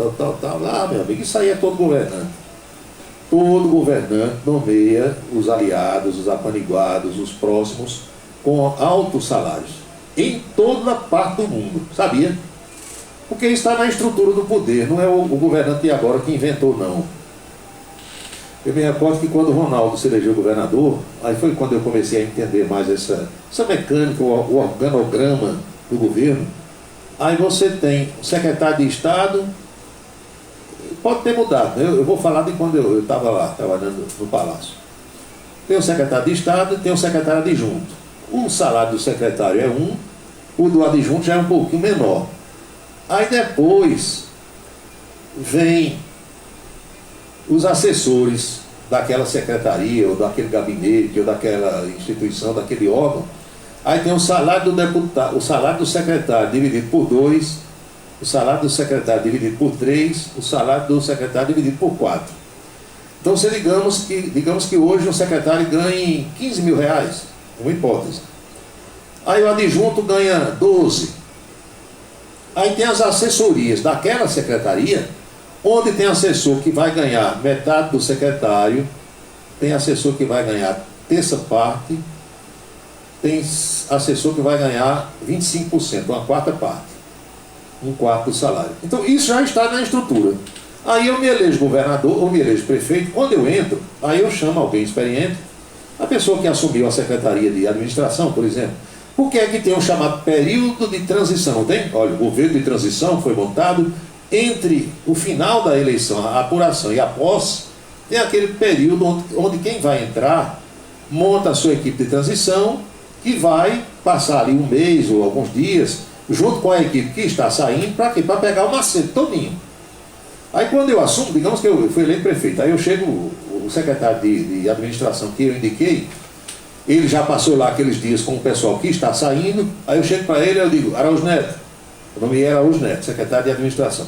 Meu amigo, isso aí é todo governante. Todo governante nomeia os aliados, os apaniguados, os próximos, com altos salários. Em toda parte do mundo, sabia? Porque isso está na estrutura do poder, não é o governante de agora que inventou, não. Eu me recordo que quando o Ronaldo se elegeu governador, aí foi quando eu comecei a entender mais essa mecânica, o organograma do governo. Aí você tem o secretário de Estado, pode ter mudado, né? Eu vou falar de quando eu estava lá, trabalhando no Palácio. Tem o secretário de Estado e tem o secretário adjunto. O salário do secretário é um, o do adjunto já é um pouquinho menor. Aí depois vem os assessores daquela secretaria, ou daquele gabinete, ou daquela instituição, daquele órgão. Aí tem o salário do deputado, o salário do secretário dividido por 2, o salário do secretário dividido por 3, o salário do secretário dividido por 4. Então, se digamos que hoje o secretário ganhe 15 mil reais, uma hipótese. Aí o adjunto ganha 12. Aí tem as assessorias daquela secretaria, onde tem assessor que vai ganhar metade do secretário, tem assessor que vai ganhar terça parte, tem assessor que vai ganhar 25%, uma quarta parte, um quarto do salário. Então isso já está na estrutura. Aí eu me elejo governador ou me elejo prefeito. Quando eu entro, aí eu chamo alguém experiente, a pessoa que assumiu a secretaria de administração, por exemplo. Por que é que tem um chamado período de transição? Não tem? Olha, o governo de transição foi montado entre o final da eleição, a apuração e a posse. Tem aquele período onde quem vai entrar monta a sua equipe de transição e vai passar ali um mês ou alguns dias junto com a equipe que está saindo. Para quê? Para pegar o macete todinho. Aí quando eu assumo, digamos que eu fui eleito prefeito, aí eu chego, o secretário de administração que eu indiquei, ele já passou lá aqueles dias com o pessoal que está saindo. Aí eu chego para ele e eu digo: Araújo Neto, o nome é Araújo Neto, secretário de administração.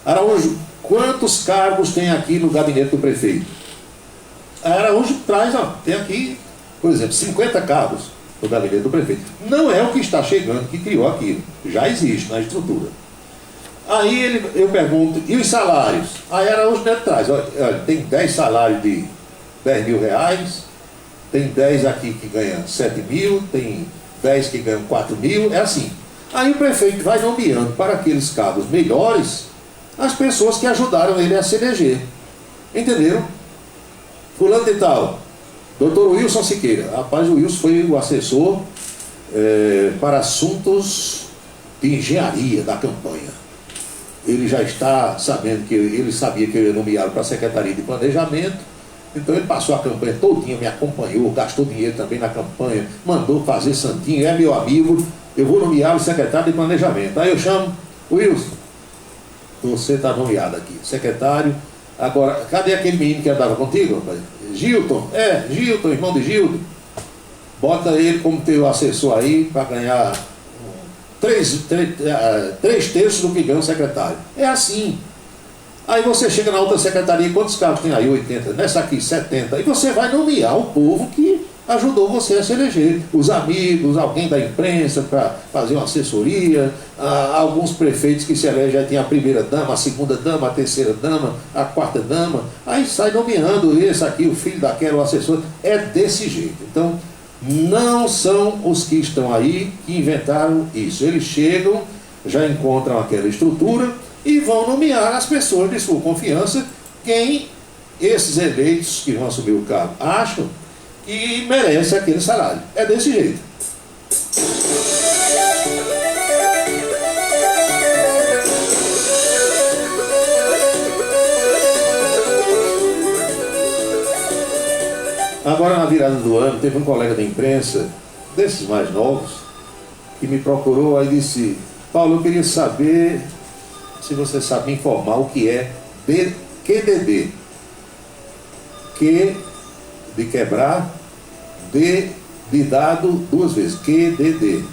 Araújo, quantos cargos tem aqui no gabinete do prefeito? A Araújo traz, tem aqui, por exemplo, 50 cargos no gabinete do prefeito. Não é o que está chegando que criou aquilo, já existe na estrutura. Aí eu pergunto, e os salários? Aí Araújo Neto traz, olha, tem 10 salários de 10 mil reais, tem 10 aqui que ganham 7 mil, tem 10 que ganham 4 mil, é assim. Aí o prefeito vai nomeando para aqueles cargos melhores as pessoas que ajudaram ele a se eleger. Entenderam? Fulano de tal, doutor Wilson Siqueira. Rapaz, o Wilson foi o assessor para assuntos de engenharia da campanha. Ele já está sabendo que ele sabia que eu ia nomeá-lo para a Secretaria de Planejamento. Então ele passou a campanha todinha, me acompanhou, gastou dinheiro também na campanha, mandou fazer santinho, é meu amigo, eu vou nomeá-lo secretário de Planejamento. Aí eu chamo, Wilson, você está nomeado aqui, secretário. Agora, cadê aquele menino que andava contigo, rapaz? Gilton, Gilton, irmão de Gildo. Bota ele como teu assessor aí para ganhar 3/3 do que ganha o secretário. É assim. Aí você chega na outra secretaria, quantos cargos tem aí? 80, nessa aqui 70, e você vai nomear o povo que ajudou você a se eleger, os amigos, alguém da imprensa para fazer uma assessoria, alguns prefeitos que se elegem, já tem a primeira dama, a segunda dama, a terceira dama, a quarta dama, aí sai nomeando esse aqui, o filho daquela, o assessor, é desse jeito. Então, não são os que estão aí que inventaram isso, eles chegam, já encontram aquela estrutura, e vão nomear as pessoas de sua confiança, quem esses eleitos que vão assumir o cargo acham que merece aquele salário. É desse jeito. Agora, na virada do ano, teve um colega da imprensa, desses mais novos, que me procurou e disse: Paulo, eu queria saber se você sabe me informar o que é QDD. Q de quebrar, D de dado 2 vezes. QDD.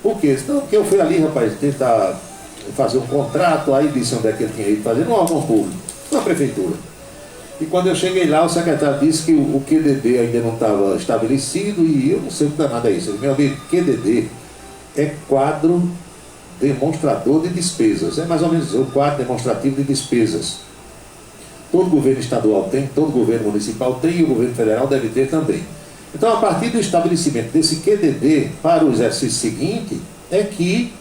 Por quê? Não, porque eu fui ali, rapaz, tentar fazer um contrato, aí disse onde é que ele tinha ido fazer, num órgão público, na prefeitura. E quando eu cheguei lá, o secretário disse que o QDD ainda não estava estabelecido e eu não sei o que danado é isso. Meu amigo, QDD é quadro demonstrador de despesas. É mais ou menos o quadro demonstrativo de despesas. Todo governo estadual tem, todo governo municipal tem e o governo federal deve ter também. Então, a partir do estabelecimento desse QDD para o exercício seguinte, é que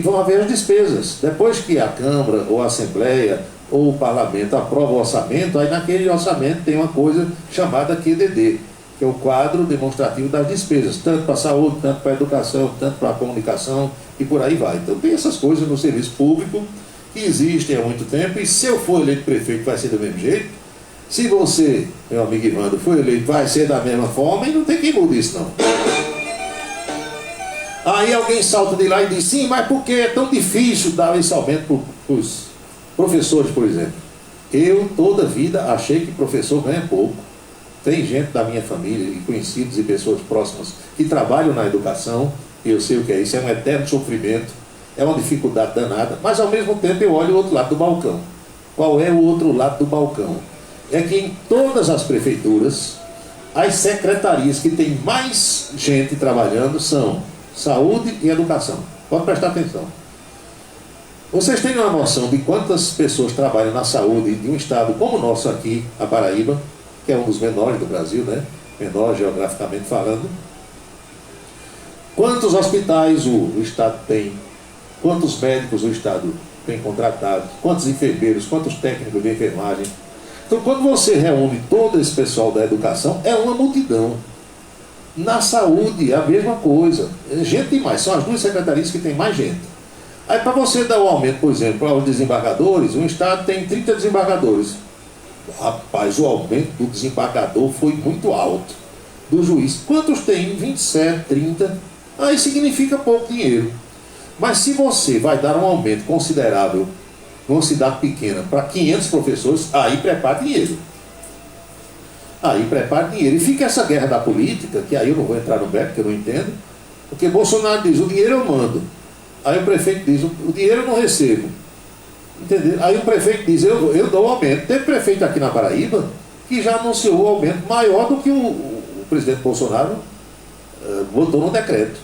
vão haver as despesas. Depois que a Câmara, ou a Assembleia, ou o Parlamento aprova o orçamento, aí naquele orçamento tem uma coisa chamada QDD, que é o quadro demonstrativo das despesas, tanto para a saúde, tanto para a educação, tanto para a comunicação e por aí vai. Então tem essas coisas no serviço público que existem há muito tempo, e se eu for eleito prefeito vai ser do mesmo jeito. Se você, meu amigo Ivandro, for eleito, vai ser da mesma forma, e não tem que mudar isso não. Aí alguém salta de lá e diz: sim, mas por que é tão difícil dar esse aumento para os professores, por exemplo? Eu toda a vida achei que professor ganha pouco. Tem gente da minha família, e conhecidos e pessoas próximas, que trabalham na educação, e eu sei o que é isso, é um eterno sofrimento, é uma dificuldade danada, mas ao mesmo tempo eu olho o outro lado do balcão. Qual é o outro lado do balcão? É que em todas as prefeituras, as secretarias que têm mais gente trabalhando são saúde e educação. Pode prestar atenção. Vocês têm uma noção de quantas pessoas trabalham na saúde de um estado como o nosso aqui, a Paraíba, que é um dos menores do Brasil, né? Menor geograficamente falando. Quantos hospitais o estado tem? Quantos médicos o estado tem contratado? Quantos enfermeiros? Quantos técnicos de enfermagem? Então, quando você reúne todo esse pessoal da educação, é uma multidão. Na saúde é a mesma coisa. Gente demais. São as duas secretarias que tem mais gente. Aí, para você dar um aumento, por exemplo, aos desembargadores, o estado tem 30 desembargadores. Rapaz, o aumento do desembargador foi muito alto. Do juiz, quantos tem? 27, 30. Aí significa pouco dinheiro. Mas se você vai dar um aumento considerável numa cidade pequena para 500 professores, aí prepara dinheiro. Aí prepara dinheiro. E fica essa guerra da política, que aí eu não vou entrar no mérito, que eu não entendo, porque Bolsonaro diz: o dinheiro eu mando. Aí o prefeito diz: o dinheiro eu não recebo. Entendeu? Aí o prefeito diz: eu dou o aumento. Teve prefeito aqui na Paraíba que já anunciou o aumento maior do que o presidente Bolsonaro botou no decreto.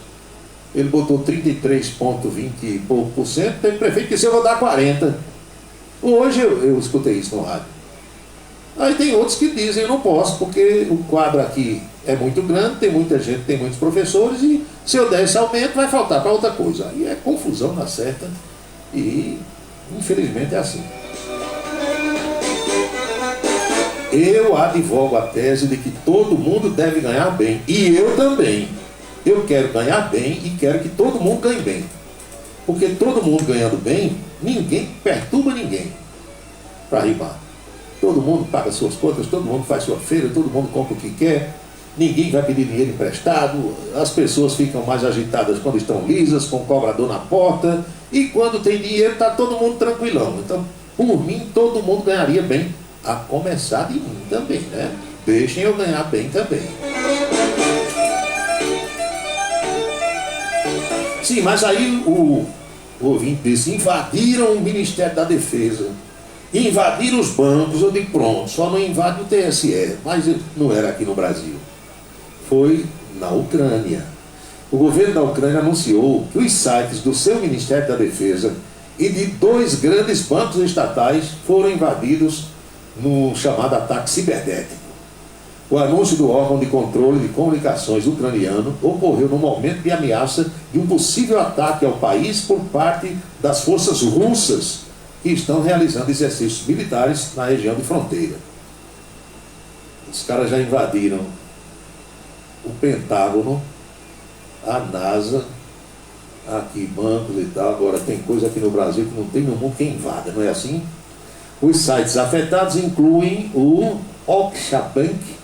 ele botou 33,20 e pouco por cento, tem prefeito que disse, eu vou dar 40%. Hoje eu escutei isso no rádio. Aí tem outros que dizem, eu não posso, porque o quadro aqui é muito grande, tem muita gente, tem muitos professores, e se eu der esse aumento, vai faltar para outra coisa. Aí é confusão na certa, e infelizmente é assim. Eu advogo a tese de que todo mundo deve ganhar bem, e eu também. Eu quero ganhar bem e quero que todo mundo ganhe bem. Porque todo mundo ganhando bem, ninguém perturba ninguém para rimar. Todo mundo paga suas contas, todo mundo faz sua feira, todo mundo compra o que quer, ninguém vai pedir dinheiro emprestado, as pessoas ficam mais agitadas quando estão lisas, com o cobrador na porta, e quando tem dinheiro está todo mundo tranquilão. Então, por mim, todo mundo ganharia bem, a começar de mim também, né? Deixem eu ganhar bem também. Sim, mas aí o ouvinte disse, invadiram o Ministério da Defesa, invadiram os bancos. Eu digo, pronto, só não invade o TSE, mas não era aqui no Brasil, foi na Ucrânia. O governo da Ucrânia anunciou que os sites do seu Ministério da Defesa e de 2 grandes bancos estatais foram invadidos no chamado ataque cibernético. O anúncio do órgão de controle de comunicações ucraniano ocorreu no momento de ameaça de um possível ataque ao país por parte das forças russas que estão realizando exercícios militares na região de fronteira. Os caras já invadiram o Pentágono, a NASA, aqui bancos e tal. Agora tem coisa aqui no Brasil que não tem no mundo que invada, não é assim? Os sites afetados incluem o Okshabank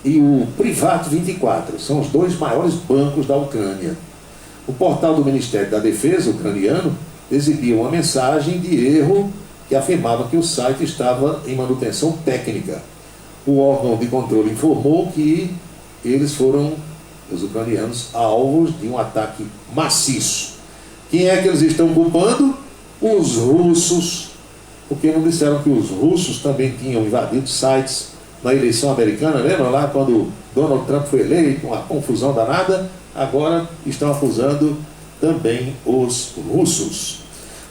e o Privat 24, são os 2 maiores bancos da Ucrânia. O portal do Ministério da Defesa ucraniano exibia uma mensagem de erro que afirmava que o site estava em manutenção técnica. O órgão de controle informou que eles foram, os ucranianos, alvos de um ataque maciço. Quem é que eles estão culpando? Os russos, porque não disseram que os russos também tinham invadido sites na eleição americana, lembra lá quando Donald Trump foi eleito, uma confusão danada? Agora estão acusando também os russos.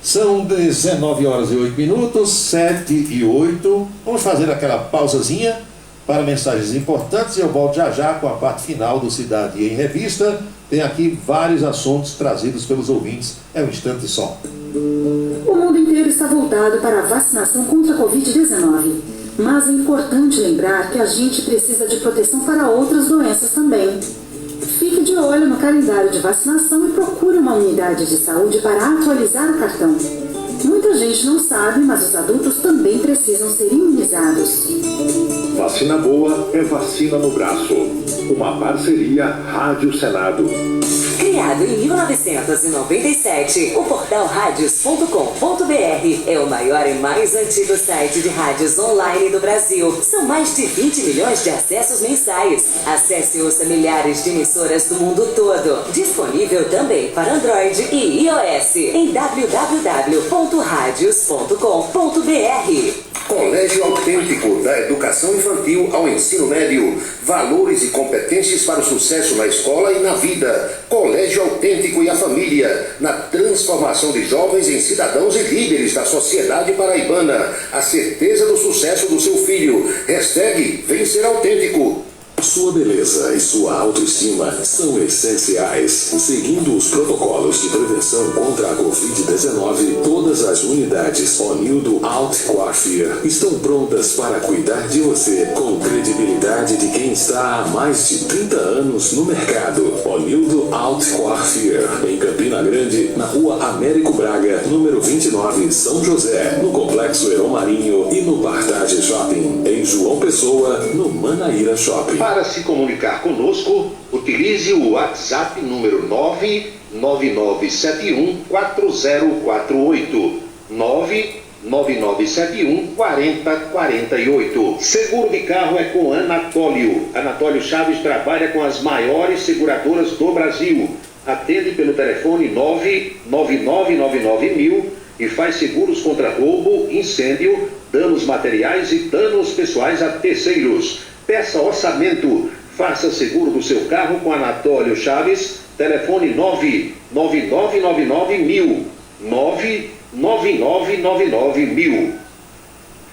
São 19 horas e 8 minutos, 7 e 8. Vamos fazer aquela pausazinha para mensagens importantes e eu volto já já com a parte final do Cidade em Revista. Tem aqui vários assuntos trazidos pelos ouvintes. É um instante só. O mundo inteiro está voltado para a vacinação contra a Covid-19. Mas é importante lembrar que a gente precisa de proteção para outras doenças também. Fique de olho no calendário de vacinação e procure uma unidade de saúde para atualizar o cartão. Muita gente não sabe, mas os adultos também precisam ser imunizados. Vacina boa é vacina no braço. Uma parceria Rádio Senado. Criado em 1997, o portal radios.com.br é o maior e mais antigo site de rádios online do Brasil. São mais de 20 milhões de acessos mensais. Acesse e ouça milhares de emissoras do mundo todo. Disponível também para Android e iOS em www.radios.com.br. Colégio Autêntico, da educação infantil ao ensino médio. Valores e competências para o sucesso na escola e na vida. Colégio Autêntico e a família, na transformação de jovens em cidadãos e líderes da sociedade paraibana. A certeza do sucesso do seu filho. Hashtag Vem Ser Autêntico. Sua beleza e sua autoestima são essenciais. Seguindo os protocolos de prevenção contra a Covid-19, todas as unidades Onildo Alt Coiffure estão prontas para cuidar de você com credibilidade de quem está há mais de 30 anos no mercado. Onildo Alt Coiffure, em Campina Grande, na rua Américo Braga, número 29, São José, no Complexo Heron Marinho e no Partage Shopping, em João Pessoa, no Manaíra Shopping. Para se comunicar conosco, utilize o WhatsApp número 999714048. 999714048. Seguro de carro é com Anatólio. Anatólio Chaves trabalha com as maiores seguradoras do Brasil. Atende pelo telefone 99999.000 e faz seguros contra roubo, incêndio, danos materiais e danos pessoais a terceiros. Peça orçamento. Faça seguro do seu carro com Anatólio Chaves Telefone 99999.000. 99999.000.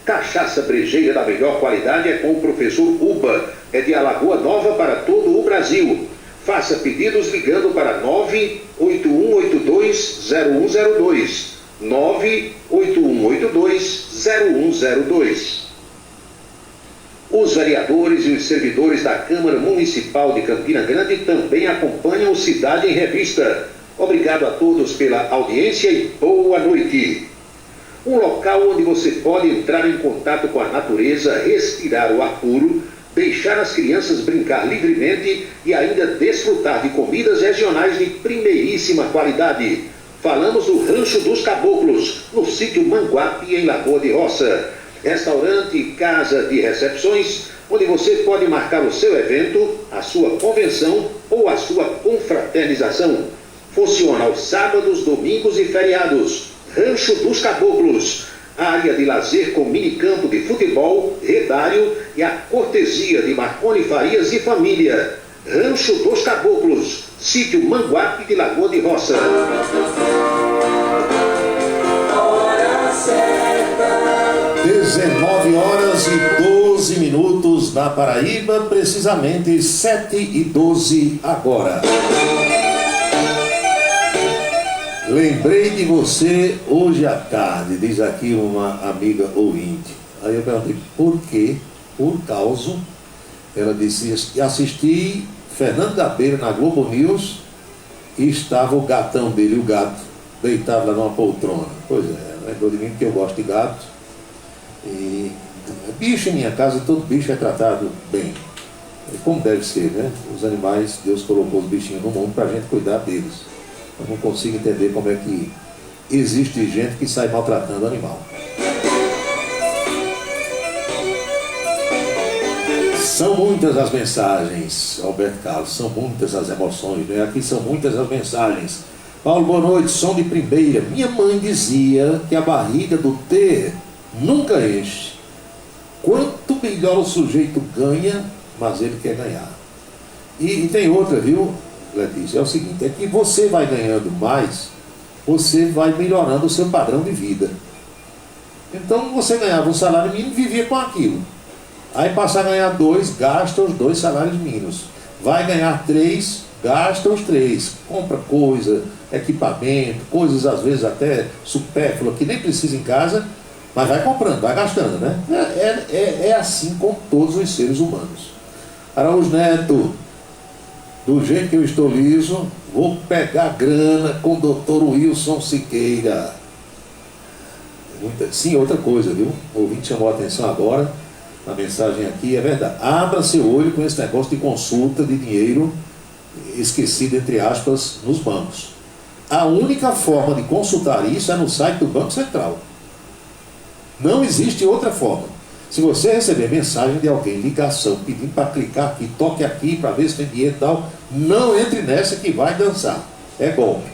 Cachaça brejeira da melhor qualidade é com o professor Uba. É de Alagoa Nova para todo o Brasil. Faça pedidos ligando para 981820102. 981820102. Os vereadores e os servidores da Câmara Municipal de Campina Grande também acompanham o Cidade em Revista. Obrigado a todos pela audiência e boa noite. Um local onde você pode entrar em contato com a natureza, respirar o ar puro, deixar as crianças brincar livremente e ainda desfrutar de comidas regionais de primeiríssima qualidade. Falamos do Rancho dos Caboclos, no sítio Manguape, em Lagoa de Roça. Restaurante e casa de recepções, onde você pode marcar o seu evento, a sua convenção ou a sua confraternização. Funciona aos sábados, domingos e feriados. Rancho dos Caboclos, área de lazer com minicampo de futebol, redário e a cortesia de Marconi Farias e família. Rancho dos Caboclos, sítio Manguape de Lagoa de Roça. 19h12 na Paraíba, precisamente 7h12 agora. Lembrei de você hoje à tarde, diz aqui uma amiga ouvinte. Aí eu perguntei por quê? Por causa, ela disse, assisti Fernando Gabeira na Globo News e estava o gatão dele, o gato, deitado lá numa poltrona. Pois é, lembrou de mim porque eu gosto de gato. E bicho em minha casa, todo bicho é tratado bem, como deve ser, né? Os animais, Deus colocou os bichinhos no mundo para a gente cuidar deles. Eu não consigo entender como é que existe gente que sai maltratando o animal. São muitas as mensagens, Alberto Carlos, são muitas as emoções, né? Aqui são muitas as mensagens. Paulo, boa noite, som de primeira. Minha mãe dizia que a barriga do ter nunca enche. Quanto melhor o sujeito ganha, mas ele quer ganhar. E tem outra, viu, Letícia? É o seguinte, é que você vai ganhando mais, você vai melhorando o seu padrão de vida. Então você ganhava um salário mínimo e vivia com aquilo. Aí passa a ganhar 2, gasta os 2 salários mínimos. Vai ganhar 3, gasta os 3. Compra coisa, equipamento, coisas às vezes até supérfluas que nem precisa em casa, mas vai comprando, vai gastando, né? É assim com todos os seres humanos. Araújo Neto, do jeito que eu estou liso, vou pegar grana com o doutor Wilson Siqueira. Sim, outra coisa, viu? O ouvinte chamou a atenção agora, na mensagem aqui, é verdade. Abra seu olho com esse negócio de consulta de dinheiro esquecido, entre aspas, nos bancos. A única forma de consultar isso é no site do Banco Central. Não existe outra forma. Se você receber mensagem de alguém, ligação, pedindo para clicar aqui, toque aqui para ver se tem dinheiro e tal, não entre nessa que vai dançar. É golpe.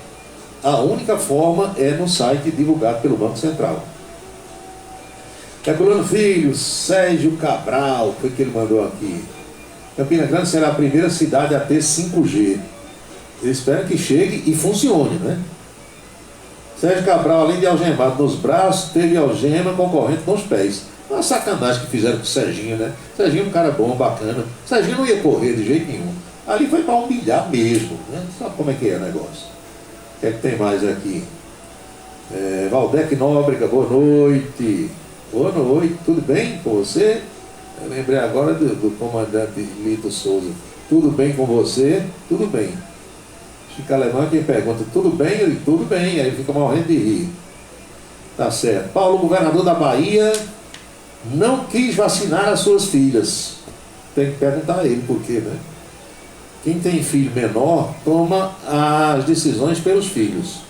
A única forma é no site divulgado pelo Banco Central. Herculano Filho, Sérgio Cabral, foi que ele mandou aqui. Campina Grande será a primeira cidade a ter 5G. Eu espero que chegue e funcione, né? Sérgio Cabral, além de algemado nos braços, teve algema concorrente nos pés. Uma sacanagem que fizeram com o Serginho, né? Serginho é um cara bom, bacana. Serginho não ia correr de jeito nenhum. Ali foi para humilhar mesmo, né? Sabe como é que é o negócio? O que é que tem mais aqui? Valdec Nóbrega, boa noite. Boa noite, tudo bem com você? Eu lembrei agora do comandante Lito Souza. Tudo bem com você? Tudo bem. Chico Alemão, quem pergunta, tudo bem? Ele, tudo bem. Aí fica morrendo de rir. Tá certo. Paulo, governador da Bahia, não quis vacinar as suas filhas. Tem que perguntar a ele por quê, né? Quem tem filho menor toma as decisões pelos filhos.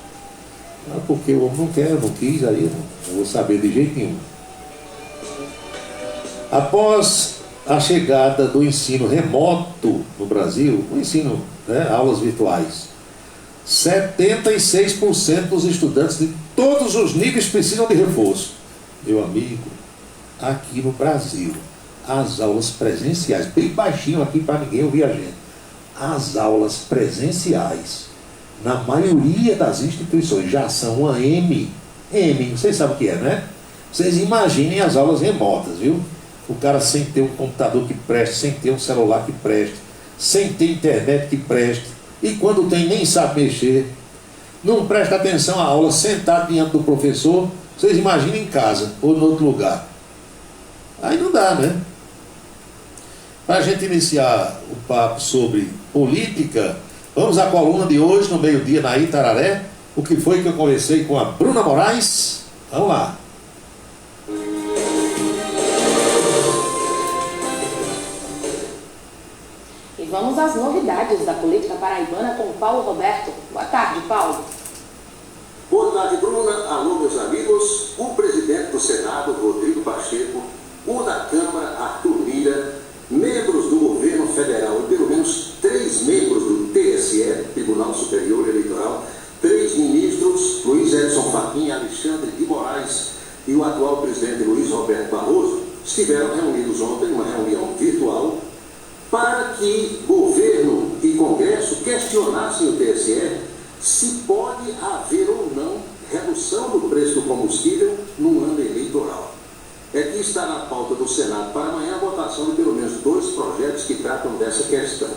Porque o homem não quer, não quis, aí eu não vou saber de jeito nenhum. Após a chegada do ensino remoto no Brasil, o ensino, né, aulas virtuais, 76% dos estudantes de todos os níveis precisam de reforço. Meu amigo, aqui no Brasil, as aulas presenciais, bem baixinho aqui para ninguém ouvir a gente, as aulas presenciais, na maioria das instituições, já são uma M, vocês sabem o que é, né? Vocês imaginem as aulas remotas, viu? O cara sem ter um computador que preste, sem ter um celular que preste, sem ter internet que preste, e quando tem nem sabe mexer, não presta atenção à aula, sentado diante do professor. Vocês imaginem em casa ou em outro lugar. Aí não dá, né? Para a gente iniciar o papo sobre política, vamos à coluna de hoje, no meio-dia, na Itararé. O que foi que eu conversei com a Bruna Moraes? Vamos lá. E vamos às novidades da política paraibana com Paulo Roberto. Boa tarde, Paulo. Boa tarde, Bruna. Alô, meus amigos. O presidente do Senado, Rodrigo Pacheco, o da Câmara, Arthur Lira, membros do governo federal e pelo menos 3 membros do TSE, Tribunal Superior Eleitoral, 3 ministros, Luiz Edson Fachin, Alexandre de Moraes e o atual presidente Luiz Roberto Barroso, estiveram reunidos ontem em uma reunião virtual para que governo e Congresso questionassem o TSE se pode haver ou não redução do preço do combustível no ano eleitoral. É que está na pauta do Senado para amanhã a votação de pelo menos 2 projetos que tratam dessa questão.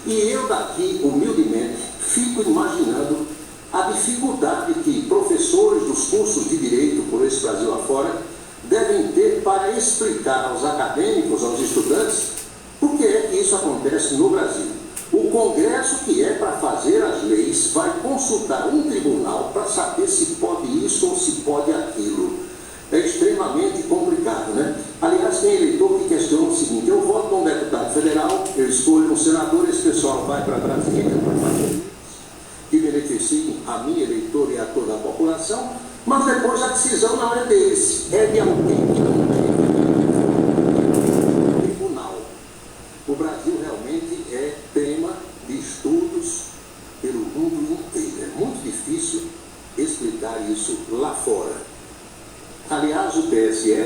E eu daqui, humildemente, fico imaginando a dificuldade que professores dos cursos de Direito por esse Brasil afora devem ter para explicar aos acadêmicos, aos estudantes, por que é que isso acontece no Brasil. O Congresso, que é para fazer as leis, vai consultar um tribunal para saber se pode isso ou se pode aquilo. É extremamente complicado, né? Aliás, tem eleitor que questiona o seguinte: eu voto com um deputado federal, eu escolho um senador, esse pessoal vai para Brasília para fazer que beneficiem a minha eleitor e a toda a população, mas depois a decisão não é deles, é de alguém que não tem tribunal. O Brasil realmente é tema de estudos pelo mundo inteiro. É muito difícil explicar isso lá fora. Aliás, o TSE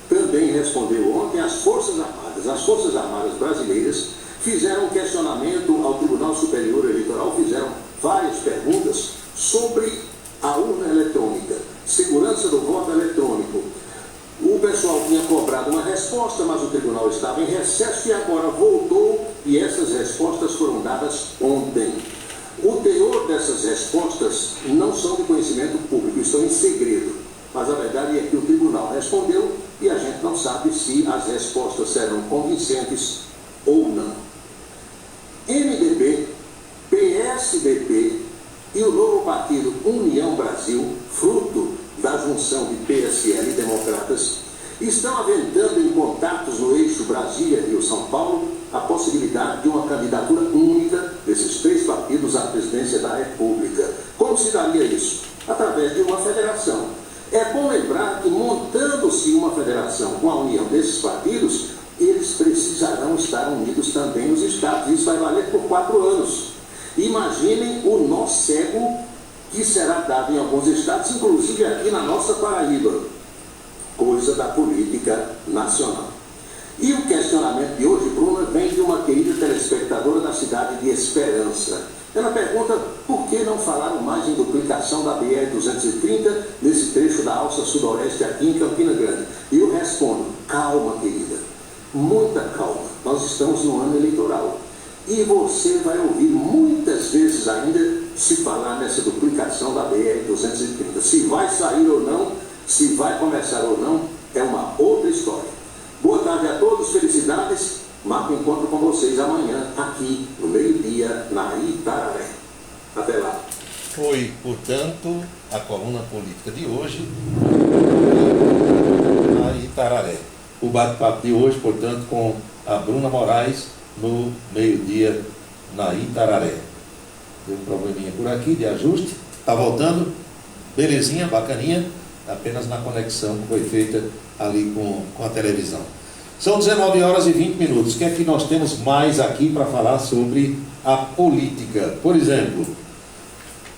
também respondeu ontem às Forças Armadas. As Forças Armadas brasileiras fizeram um questionamento ao Tribunal Superior Eleitoral, fizeram várias perguntas sobre a urna eletrônica, segurança do voto eletrônico. O pessoal tinha cobrado uma resposta, mas o tribunal estava em recesso e agora voltou, e essas respostas foram dadas ontem. O teor dessas respostas não são de conhecimento público, estão em segredo. Mas a verdade é que o tribunal respondeu e a gente não sabe se as respostas serão convincentes ou não. MDB, PSDB e o novo partido União Brasil, fruto da junção de PSL e Democratas, estão aventando em contatos no eixo Brasília-Rio-São Paulo a possibilidade de uma candidatura única desses 3 partidos à presidência da República. Como se daria isso? Através de uma federação. É bom lembrar que, montando-se uma federação com a união desses partidos, eles precisarão estar unidos também nos estados. Isso vai valer por 4 anos. Imaginem o nó cego que será dado em alguns estados, inclusive aqui na nossa Paraíba, coisa da política nacional. E o questionamento de hoje, Bruna, vem de uma querida telespectadora da cidade de Esperança. Ela pergunta por que não falaram mais em duplicação da BR-230 nesse trecho da alça sudoeste aqui em Campina Grande. E eu respondo: calma, querida, muita calma, nós estamos no ano eleitoral. E você vai ouvir muitas vezes ainda se falar nessa duplicação da BR-230. Se vai sair ou não, se vai começar ou não, é uma outra história. Boa tarde a todos, felicidades. Marco encontro com vocês amanhã, aqui, no meio-dia, na Itararé. Até lá. Foi, portanto, a coluna política de hoje, na Itararé. O bate-papo de hoje, portanto, com a Bruna Moraes, no meio-dia, na Itararé. Deu um probleminha por aqui de ajuste. Está voltando. Belezinha, bacaninha. Apenas na conexão que foi feita ali com a televisão. São 19 horas e 20 minutos. O que é que nós temos mais aqui para falar sobre a política? Por exemplo,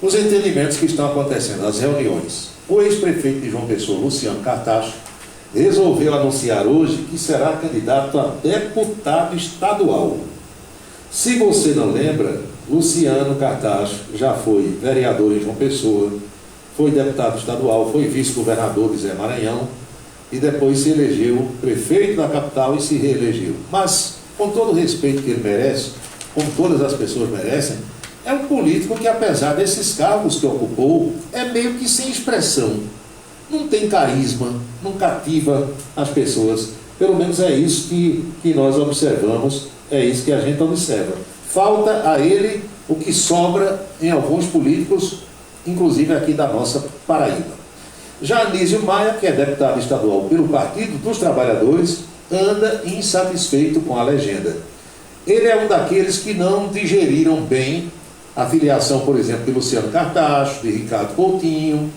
os entendimentos que estão acontecendo, as reuniões. O ex-prefeito de João Pessoa, Luciano Cartacho, resolveu anunciar hoje que será candidato a deputado estadual. Se você não lembra, Luciano Cartacho já foi vereador em João Pessoa, foi deputado estadual, foi vice-governador de Zé Maranhão e depois se elegeu prefeito da capital e se reelegeu. Mas, com todo o respeito que ele merece, como todas as pessoas merecem, é um político que, apesar desses cargos que ocupou, é meio que sem expressão. Não tem carisma, não cativa as pessoas. Pelo menos é isso que nós observamos, é isso que a gente observa. Falta a ele o que sobra em alguns políticos, inclusive aqui da nossa Paraíba. Já Anísio Maia, que é deputado estadual pelo Partido dos Trabalhadores, anda insatisfeito com a legenda. Ele é um daqueles que não digeriram bem a filiação, por exemplo, de Luciano Cartacho, de Ricardo Coutinho,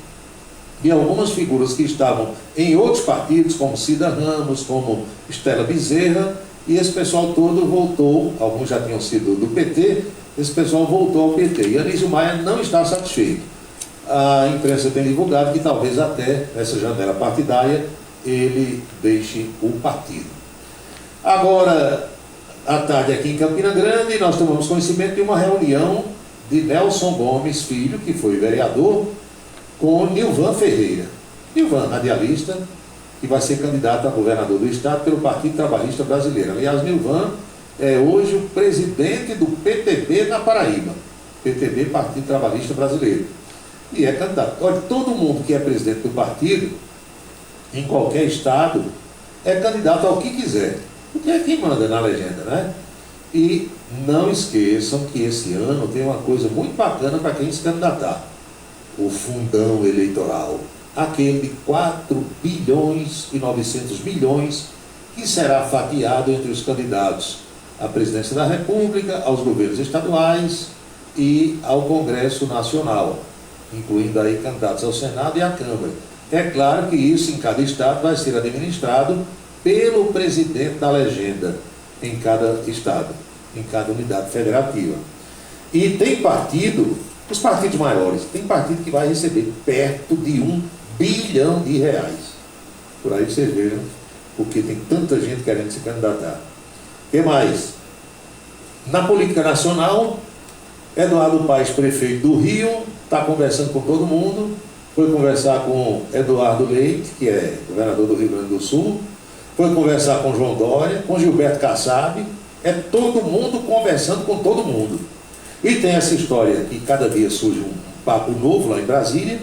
de algumas figuras que estavam em outros partidos, como Cida Ramos, como Estela Bezerra, e esse pessoal todo voltou, alguns já tinham sido do PT, esse pessoal voltou ao PT. E Anísio Maia não está satisfeito. A imprensa tem divulgado que talvez até nessa janela partidária ele deixe o partido. Agora, à tarde aqui em Campina Grande, nós tomamos conhecimento de uma reunião de Nelson Gomes Filho, que foi vereador, com Nilvan Ferreira. Nilvan, radialista, que vai ser candidato a governador do estado pelo Partido Trabalhista Brasileiro. Aliás, Nilvan é hoje o presidente do PTB na Paraíba. PTB, Partido Trabalhista Brasileiro. E é candidato. Olha, todo mundo que é presidente do partido, em qualquer estado, é candidato ao que quiser. Porque é quem manda na legenda, né? E não esqueçam que esse ano tem uma coisa muito bacana para quem se candidatar. O fundão eleitoral. Aquele de 4 bilhões e 900 milhões que será fatiado entre os candidatos à presidência da República, aos governos estaduais e ao Congresso Nacional, incluindo aí candidatos ao Senado e à Câmara. É claro que isso em cada estado vai ser administrado pelo presidente da legenda em cada estado, em cada unidade federativa. E tem partido, os partidos maiores, tem partido que vai receber perto de 1 bilhão de reais. Por aí vocês vejam, porque tem tanta gente querendo se candidatar. O que mais? Na política nacional, Eduardo Paes, prefeito do Rio, está conversando com todo mundo, foi conversar com Eduardo Leite, que é governador do Rio Grande do Sul, foi conversar com João Dória, com Gilberto Kassab, é todo mundo conversando com todo mundo. E tem essa história que cada dia surge um papo novo lá em Brasília,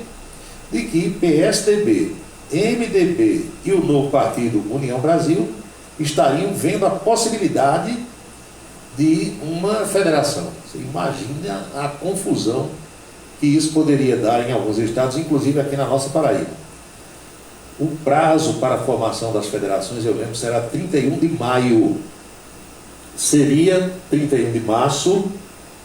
de que PSDB, MDB e o novo partido União Brasil estariam vendo a possibilidade de uma federação. Você imagina a confusão que isso poderia dar em alguns estados, inclusive aqui na nossa Paraíba. O prazo para a formação das federações, eu lembro, será 31 de maio. Seria 31 de março,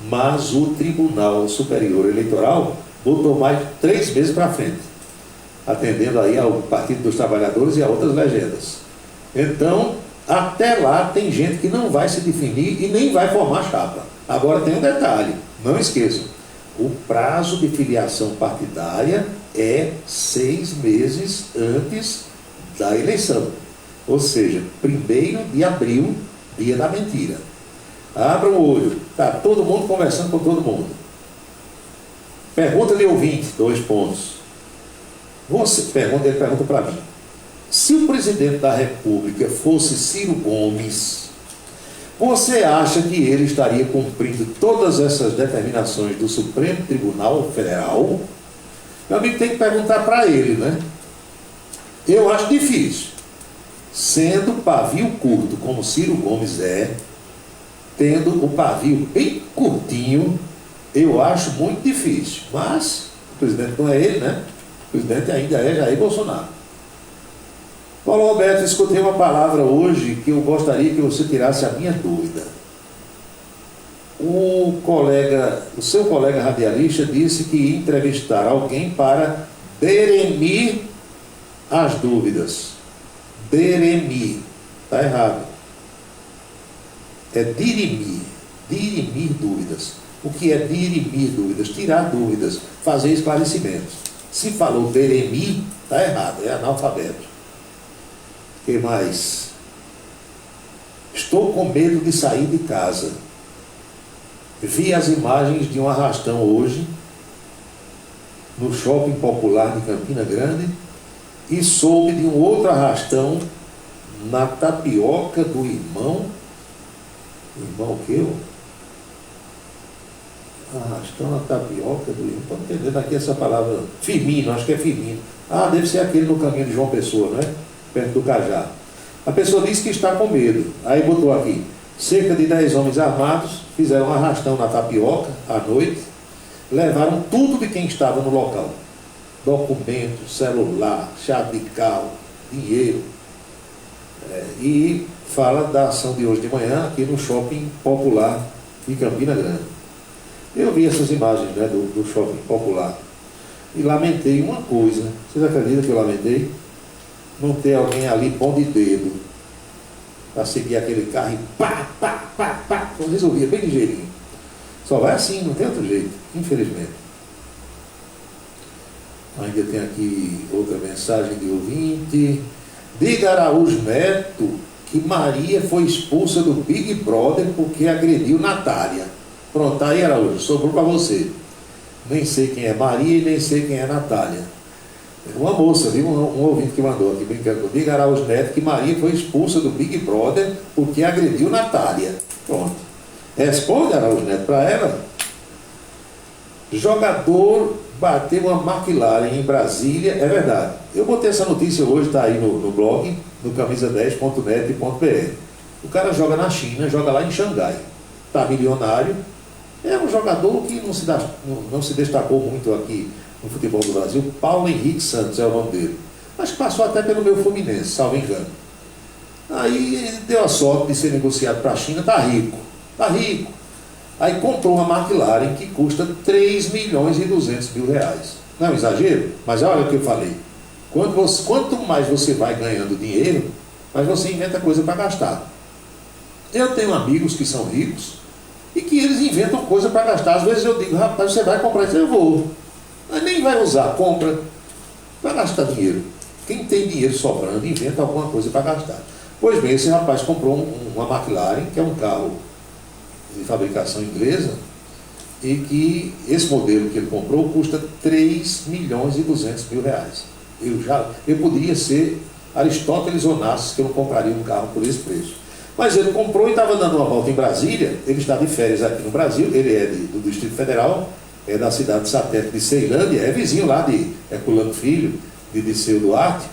mas o Tribunal Superior Eleitoral botou mais 3 meses para frente, atendendo aí ao Partido dos Trabalhadores e a outras legendas. Então, até lá tem gente que não vai se definir e nem vai formar chapa. Agora tem um detalhe, não esqueçam, o prazo de filiação partidária é 6 meses antes da eleição. Ou seja, 1º de abril, dia da mentira. Abra o olho, está todo mundo conversando com todo mundo. Pergunta de ouvinte, 2 pontos. Ele pergunta para mim. Se o presidente da República fosse Ciro Gomes, você acha que ele estaria cumprindo todas essas determinações do Supremo Tribunal Federal? Meu amigo, tem que perguntar para ele, né? Eu acho difícil. Sendo pavio curto, como Ciro Gomes é, tendo o pavio bem curtinho, eu acho muito difícil. Mas o presidente não é ele, né? O presidente ainda é Jair Bolsonaro. Paulo Roberto, escutei uma palavra hoje que eu gostaria que você tirasse a minha dúvida. O seu colega radialista disse que ia entrevistar alguém para deremir as dúvidas. Deremir. Está errado. É dirimir. Dirimir dúvidas. O que é dirimir dúvidas? Tirar dúvidas. Fazer esclarecimentos. Se falou deremir, está errado. É analfabeto. O que mais? Estou com medo de sair de casa. Vi as imagens de um arrastão hoje no shopping popular de Campina Grande e soube de um outro arrastão na tapioca do irmão o quê? Arrastão na tapioca do irmão, estou entendendo aqui essa palavra, Firmino, acho que é Firmino. Deve ser aquele no caminho de João Pessoa, não é? Perto do Cajá. A pessoa disse que está com medo, aí botou aqui, cerca de 10 homens armados fizeram um arrastão na tapioca à noite, levaram tudo de quem estava no local. Documento, celular, chave de carro, dinheiro. E fala da ação de hoje de manhã aqui no shopping popular de Campina Grande. Eu vi essas imagens, né, do shopping popular e lamentei uma coisa. Vocês acreditam que eu lamentei? Não ter alguém ali pondo de dedo para seguir aquele carro e pá. Eu resolvia bem ligeirinho. Só vai assim, não tem outro jeito, infelizmente. Ainda tem aqui outra mensagem de ouvinte. Diga Araújo Neto que Maria foi expulsa do Big Brother porque agrediu Natália. Pronto, tá aí, Araújo, sobrou para você. Nem sei quem é Maria e nem sei quem é Natália. Uma moça, viu? Um ouvinte que mandou aqui brincando. Diga Araújo Neto que Maria foi expulsa do Big Brother porque agrediu Natália. Pronto. Responde, Araújo Neto, para ela. Jogador bateu uma McLaren em Brasília, é verdade. Eu botei essa notícia hoje, está aí no blog, no camisa10.net.br. O cara joga na China, joga lá em Xangai. Está milionário. É um jogador que não se destacou muito aqui no futebol do Brasil. Paulo Henrique Santos é o nome dele. Acho que passou até pelo meu Fluminense, salvo engano. Aí ele deu a sorte de ser negociado para a China, está rico. Aí comprou uma McLaren que custa 3 milhões e 200 mil reais. Não é um exagero? Mas olha o que eu falei. Quanto mais você vai ganhando dinheiro, mais você inventa coisa para gastar. Eu tenho amigos que são ricos e que eles inventam coisa para gastar. Às vezes eu digo, rapaz, você vai comprar isso? Eu vou. Mas nem vai usar, compra para gastar dinheiro. Quem tem dinheiro sobrando, inventa alguma coisa para gastar. Pois bem, esse rapaz comprou uma McLaren, que é um carro de fabricação inglesa, e que esse modelo que ele comprou custa 3 milhões e 200 mil reais. Eu poderia ser Aristóteles Onassis, que eu não compraria um carro por esse preço. Mas ele comprou e estava dando uma volta em Brasília. Ele está de férias aqui no Brasil, ele é do Distrito Federal, é da cidade de satélite de Ceilândia, é vizinho lá de Herculano Filho, de Disseu Duarte.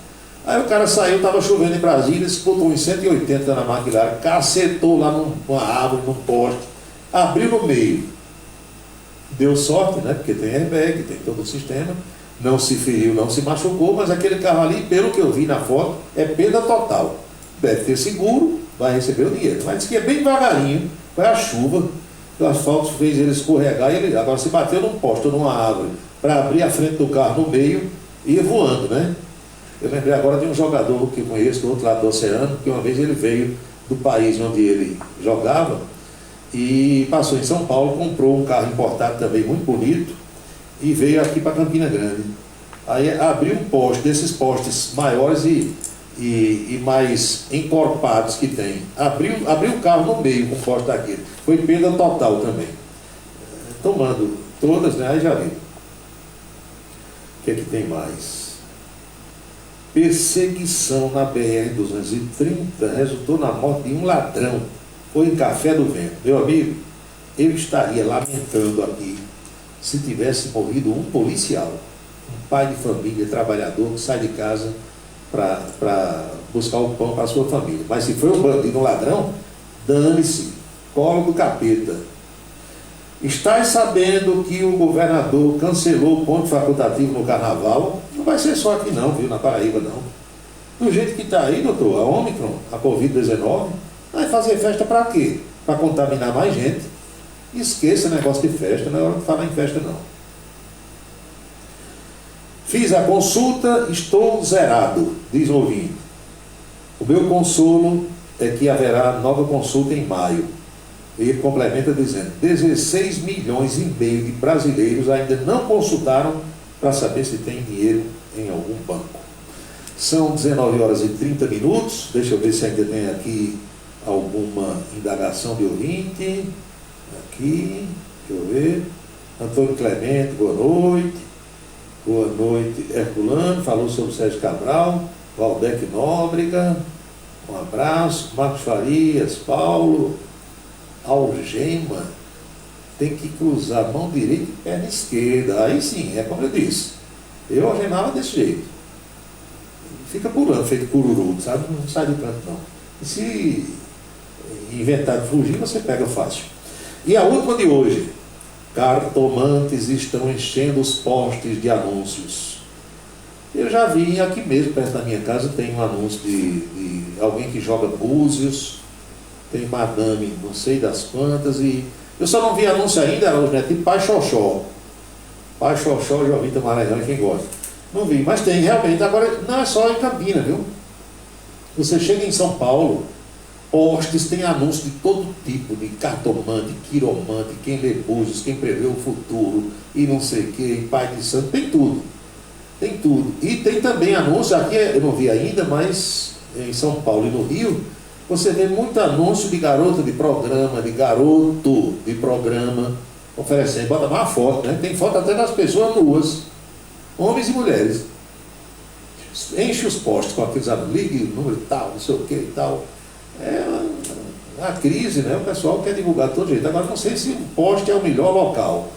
Aí o cara saiu, estava chovendo em Brasília, se botou em 180 na McLaren, cacetou lá numa árvore, num poste, abriu no meio. Deu sorte, né? Porque tem airbag, tem todo o sistema. Não se feriu, não se machucou, mas aquele carro ali, pelo que eu vi na foto, é perda total. Deve ter seguro, vai receber o dinheiro. Mas disse que é bem devagarinho, foi a chuva, o asfalto fez ele escorregar, e ele agora se bateu num poste ou numa árvore para abrir a frente do carro no meio e ir voando, né? Eu lembrei agora de um jogador que eu conheço do outro lado do oceano, que uma vez ele veio do país onde ele jogava e passou em São Paulo, comprou um carro importado também muito bonito e veio aqui para Campina Grande. Aí abriu um poste, desses postes maiores e mais encorpados que tem. Abriu o carro no meio com um poste daquele. Foi perda total também. Tomando todas, né? Aí já viu. O que é que tem mais? Perseguição na BR-230 resultou na morte de um ladrão. Foi em Café do Vento. Meu amigo, eu estaria lamentando aqui se tivesse morrido um policial, um pai de família, trabalhador, que sai de casa para buscar o pão para a sua família. Mas se foi um bandido, um ladrão, dane-se, colo do capeta. Estás sabendo que o governador cancelou o ponto facultativo no carnaval? Não vai ser só aqui não, viu, na Paraíba não. Do jeito que está aí, doutor, a Ômicron, a Covid-19, vai fazer festa para quê? Para contaminar mais gente. Esqueça o negócio de festa, não é hora de falar em festa não. Fiz a consulta, estou zerado, diz o ouvinte. O meu consolo é que haverá nova consulta em maio. Ele complementa dizendo, 16 milhões e meio de brasileiros ainda não consultaram para saber se tem dinheiro em algum banco. São 19 horas e 30 minutos. Deixa eu ver se ainda tem aqui alguma indagação de ouvinte. Aqui, deixa eu ver. Antônio Clemente, boa noite. Boa noite, Herculano, falou sobre Sérgio Cabral. Valdec Nóbrega, um abraço. Marcos Farias, Paulo, Algema, tem que cruzar a mão direita e perna esquerda. Aí sim, é como eu disse. Eu algemava desse jeito. Fica pulando, feito cururu, sabe? Não sai de canto não. E se inventar de fugir, você pega fácil. E a última de hoje. Cartomantes estão enchendo os postes de anúncios. Eu já vi aqui mesmo, perto da minha casa, tem um anúncio de alguém que joga búzios, tem madame não sei das quantas, e eu só não vi anúncio ainda, Araújo Neto, de Pai Xoxó. Pai Xoxó, Jovita Maranhão, quem gosta. Não vi, mas tem realmente. Agora, não é só em Campina, viu? Você chega em São Paulo, postes tem anúncio de todo tipo, de cartomante, quiromante, quem lê búzios, quem prevê o futuro, e não sei o que, pai de santo, tem tudo. Tem tudo. E tem também anúncio, aqui eu não vi ainda, mas em São Paulo e no Rio, você vê muito anúncio de garota de programa, de garoto de programa, oferecendo, bota mais foto, né? Tem foto até das pessoas nuas, homens e mulheres. Enche os postes com aqueles anúncios, ligue o número e tal, não sei o que e tal. É a crise, né? O pessoal quer divulgar de todo jeito. Agora não sei se o poste é o melhor local.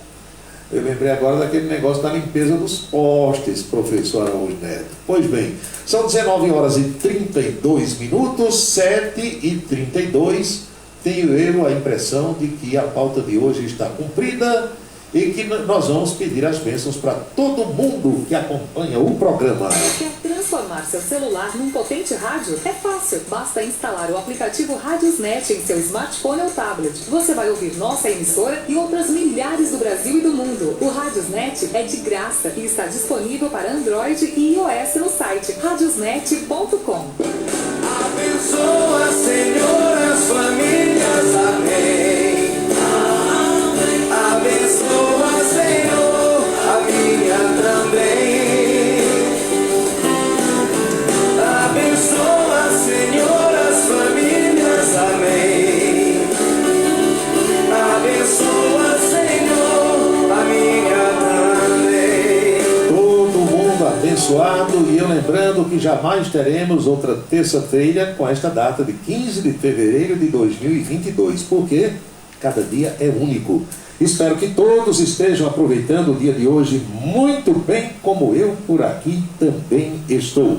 Eu lembrei agora daquele negócio da limpeza dos postes, professor Araújo Neto. Pois bem, são 19 horas e 32 minutos, 7h32. Tenho eu a impressão de que a pauta de hoje está cumprida e que nós vamos pedir as bênçãos para todo mundo que acompanha o programa. Quer transformar seu celular num potente rádio? É fácil. Basta instalar o aplicativo Radiosnet em seu smartphone ou tablet. Você vai ouvir nossa emissora e outras milhares do Brasil e do mundo. O Radiosnet é de graça e está disponível para Android e iOS no site radiosnet.com. Abençoa, Senhor, as famílias, amém. Abençoa, Senhor, a minha também. Abençoa, Senhor, as famílias, amém. Abençoa, Senhor, a minha também. Todo mundo abençoado, e eu lembrando que jamais teremos outra terça-feira com esta data de 15 de fevereiro de 2022, porque cada dia é único. Espero que todos estejam aproveitando o dia de hoje muito bem, como eu por aqui também estou.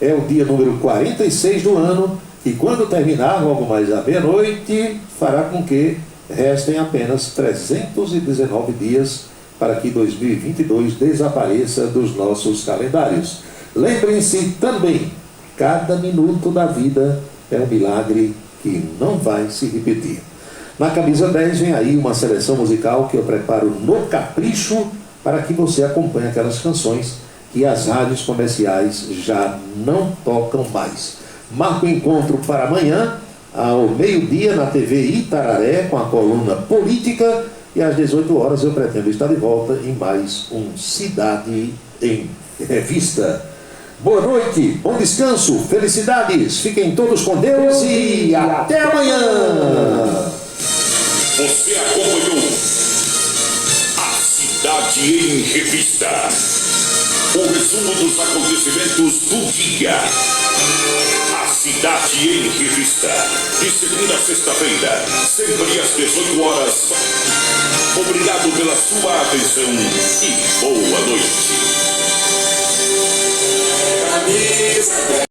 É o dia número 46 do ano, e quando terminar, logo mais à meia-noite, fará com que restem apenas 319 dias para que 2022 desapareça dos nossos calendários. Lembrem-se também, cada minuto da vida é um milagre que não vai se repetir. Na camisa 10 vem aí uma seleção musical que eu preparo no capricho para que você acompanhe aquelas canções que as rádios comerciais já não tocam mais. Marco o encontro para amanhã, ao meio-dia, na TV Itararé, com a coluna Política, e às 18 horas eu pretendo estar de volta em mais um Cidade em Revista. Boa noite, bom descanso, felicidades, fiquem todos com Deus e até amanhã! Você acompanhou a Cidade em Revista. O resumo dos acontecimentos do dia. A Cidade em Revista. De segunda a sexta-feira, sempre às 18 horas. Obrigado pela sua atenção e boa noite. Camisa